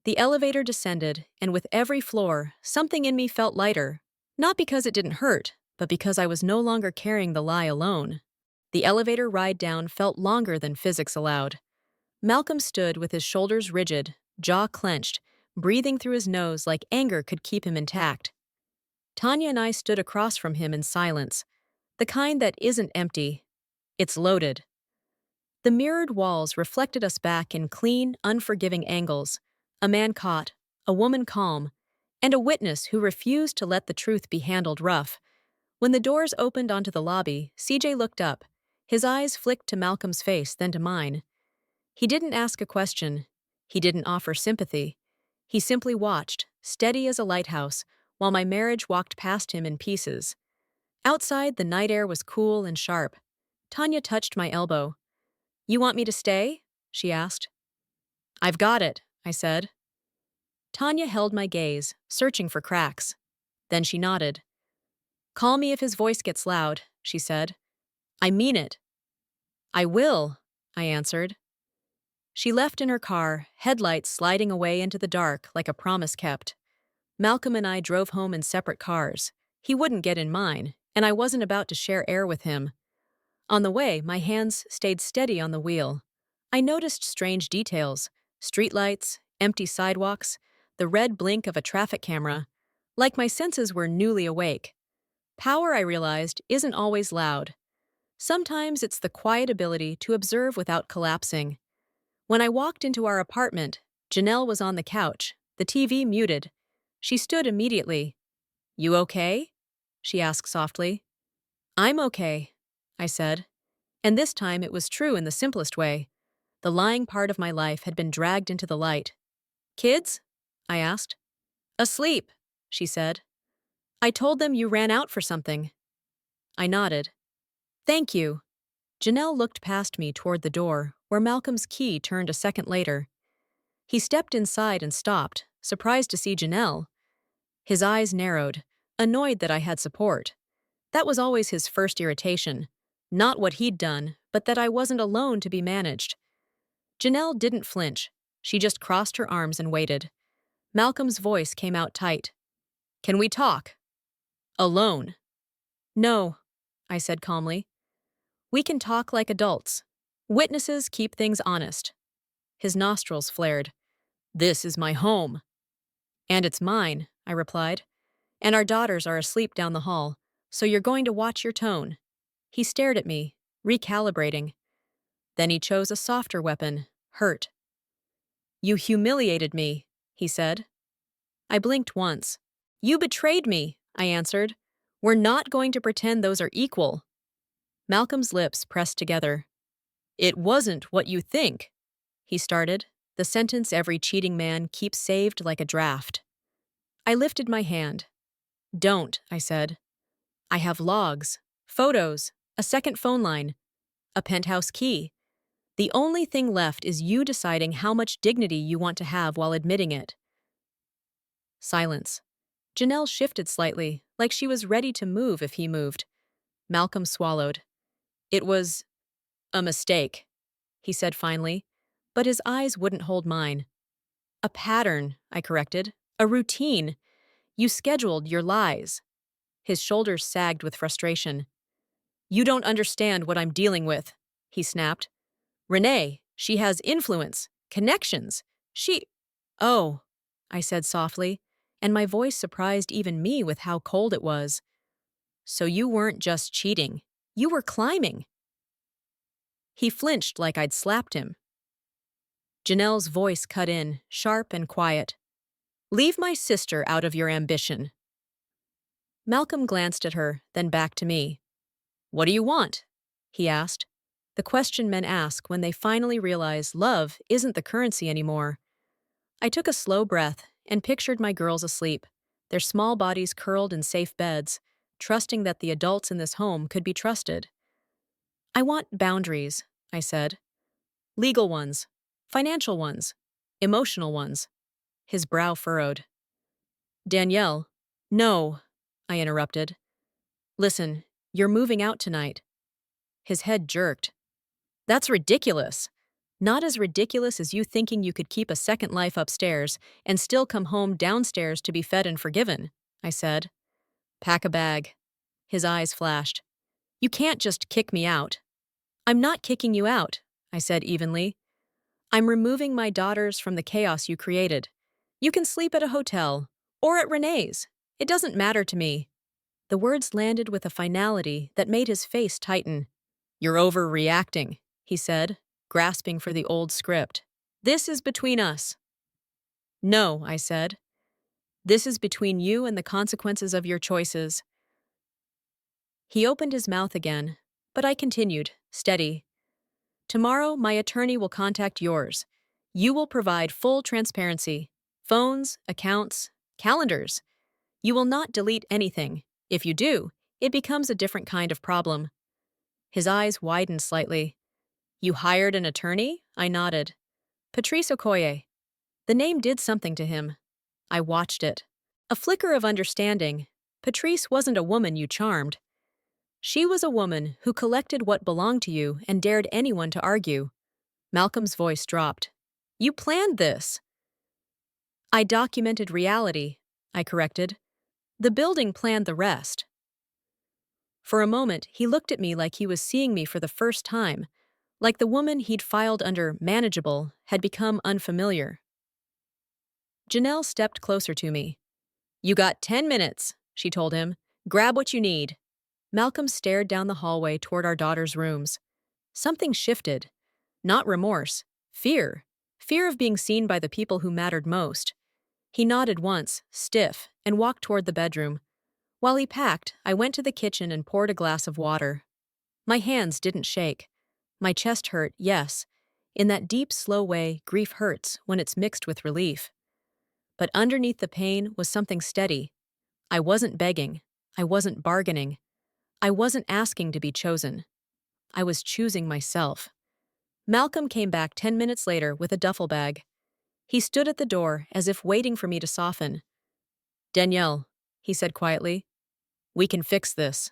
The elevator descended, and with every floor, something in me felt lighter. Not because it didn't hurt, but because I was no longer carrying the lie alone. The elevator ride down felt longer than physics allowed. Malcolm stood with his shoulders rigid, jaw clenched, breathing through his nose like anger could keep him intact. Tanya and I stood across from him in silence, the kind that isn't empty. It's loaded. The mirrored walls reflected us back in clean, unforgiving angles. A man caught, a woman calm, and a witness who refused to let the truth be handled rough. When the doors opened onto the lobby, CJ looked up. His eyes flicked to Malcolm's face, then to mine. He didn't ask a question. He didn't offer sympathy. He simply watched, steady as a lighthouse, while my marriage walked past him in pieces. Outside, the night air was cool and sharp. Tanya touched my elbow. "You want me to stay?" she asked. "I've got it," I said. Tanya held my gaze, searching for cracks. Then she nodded. "Call me if his voice gets loud," she said. "I mean it." "I will," I answered. She left in her car, headlights sliding away into the dark like a promise kept. Malcolm and I drove home in separate cars. He wouldn't get in mine, and I wasn't about to share air with him. On the way, my hands stayed steady on the wheel. I noticed strange details: streetlights, empty sidewalks, the red blink of a traffic camera, like my senses were newly awake. Power, I realized, isn't always loud. Sometimes it's the quiet ability to observe without collapsing. When I walked into our apartment, Janelle was on the couch, the TV muted. She stood immediately. "You okay?" she asked softly. "I'm okay," I said. And this time it was true in the simplest way. The lying part of my life had been dragged into the light. "Kids?" I asked. "Asleep," she said. "I told them you ran out for something." I nodded. "Thank you." Janelle looked past me toward the door, where Malcolm's key turned a second later. He stepped inside and stopped, surprised to see Janelle. His eyes narrowed, annoyed that I had support. That was always his first irritation. Not what he'd done, but that I wasn't alone to be managed. Janelle didn't flinch. She just crossed her arms and waited. Malcolm's voice came out tight. "Can we talk?" "Alone." "No," I said calmly. "We can talk like adults. Witnesses keep things honest." His nostrils flared. "This is my home." "And it's mine," I replied. "And our daughters are asleep down the hall, so you're going to watch your tone." He stared at me, recalibrating. Then he chose a softer weapon, hurt. "You humiliated me," he said. I blinked once. "You betrayed me," I answered. "We're not going to pretend those are equal." Malcolm's lips pressed together. "It wasn't what you think," he started, the sentence every cheating man keeps saved like a draft. I lifted my hand. "Don't," I said. "I have logs, photos, a second phone line, a penthouse key. The only thing left is you deciding how much dignity you want to have while admitting it." Silence. Janelle shifted slightly, like she was ready to move if he moved. Malcolm swallowed. "It was a mistake," he said finally, but his eyes wouldn't hold mine. A pattern, I corrected. A routine. You scheduled your lies. His shoulders sagged with frustration. You don't understand what I'm dealing with, he snapped. Renee, she has influence, connections. Oh, I said softly, and my voice surprised even me with how cold it was. So you weren't just cheating. You were climbing. He flinched like I'd slapped him. Janelle's voice cut in, sharp and quiet. Leave my sister out of your ambition. Malcolm glanced at her, then back to me. What do you want? He asked. The question men ask when they finally realize love isn't the currency anymore. I took a slow breath and pictured my girls asleep, their small bodies curled in safe beds, trusting that the adults in this home could be trusted. I want boundaries, I said. Legal ones, financial ones, emotional ones. His brow furrowed. Danielle, no, I interrupted. Listen, you're moving out tonight. His head jerked. That's ridiculous. Not as ridiculous as you thinking you could keep a second life upstairs and still come home downstairs to be fed and forgiven, I said. Pack a bag. His eyes flashed. You can't just kick me out. I'm not kicking you out, I said evenly. I'm removing my daughters from the chaos you created. You can sleep at a hotel, or at Renee's. It doesn't matter to me. The words landed with a finality that made his face tighten. You're overreacting, he said, grasping for the old script. This is between us. No, I said. This is between you and the consequences of your choices. He opened his mouth again, but I continued, steady. Tomorrow, my attorney will contact yours. You will provide full transparency. Phones, accounts, calendars. You will not delete anything. If you do, it becomes a different kind of problem. His eyes widened slightly. You hired an attorney? I nodded. Patrice Okoye. The name did something to him. I watched it. A flicker of understanding. Patrice wasn't a woman you charmed. She was a woman who collected what belonged to you and dared anyone to argue. Malcolm's voice dropped. You planned this. I documented reality, I corrected. The building planned the rest. For a moment, he looked at me like he was seeing me for the first time, like the woman he'd filed under manageable had become unfamiliar. Janelle stepped closer to me. You got 10 minutes, she told him. Grab what you need. Malcolm stared down the hallway toward our daughter's rooms. Something shifted. Not remorse. Fear. Fear of being seen by the people who mattered most. He nodded once, stiff, and walked toward the bedroom. While he packed, I went to the kitchen and poured a glass of water. My hands didn't shake. My chest hurt, yes. In that deep, slow way, grief hurts when it's mixed with relief. But underneath the pain was something steady. I wasn't begging. I wasn't bargaining. I wasn't asking to be chosen. I was choosing myself. Malcolm came back 10 minutes later with a duffel bag. He stood at the door as if waiting for me to soften. Danielle, he said quietly, we can fix this.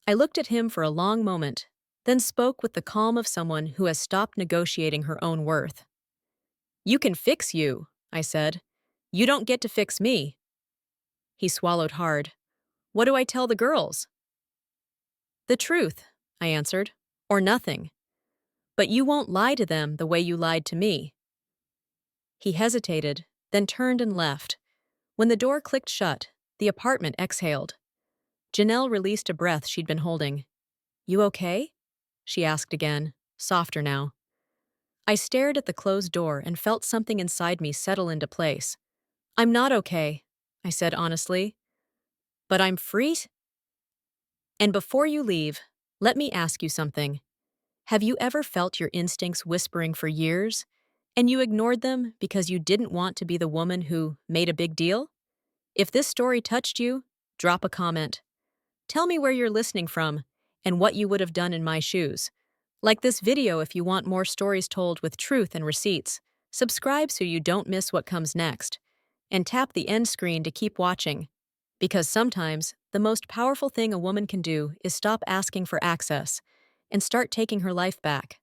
I looked at him for a long moment, then spoke with the calm of someone who has stopped negotiating her own worth. You can fix you, I said. You don't get to fix me. He swallowed hard. What do I tell the girls? The truth, I answered, or nothing. But you won't lie to them the way you lied to me. He hesitated, then turned and left. When the door clicked shut, the apartment exhaled. Janelle released a breath she'd been holding. You okay? She asked again, softer now. I stared at the closed door and felt something inside me settle into place. I'm not okay, I said honestly. But I'm free. And before you leave, let me ask you something. Have you ever felt your instincts whispering for years, and you ignored them because you didn't want to be the woman who made a big deal? If this story touched you, drop a comment. Tell me where you're listening from and what you would have done in my shoes. Like this video if you want more stories told with truth and receipts. Subscribe so you don't miss what comes next. And tap the end screen to keep watching. Because sometimes, the most powerful thing a woman can do is stop asking for access and start taking her life back.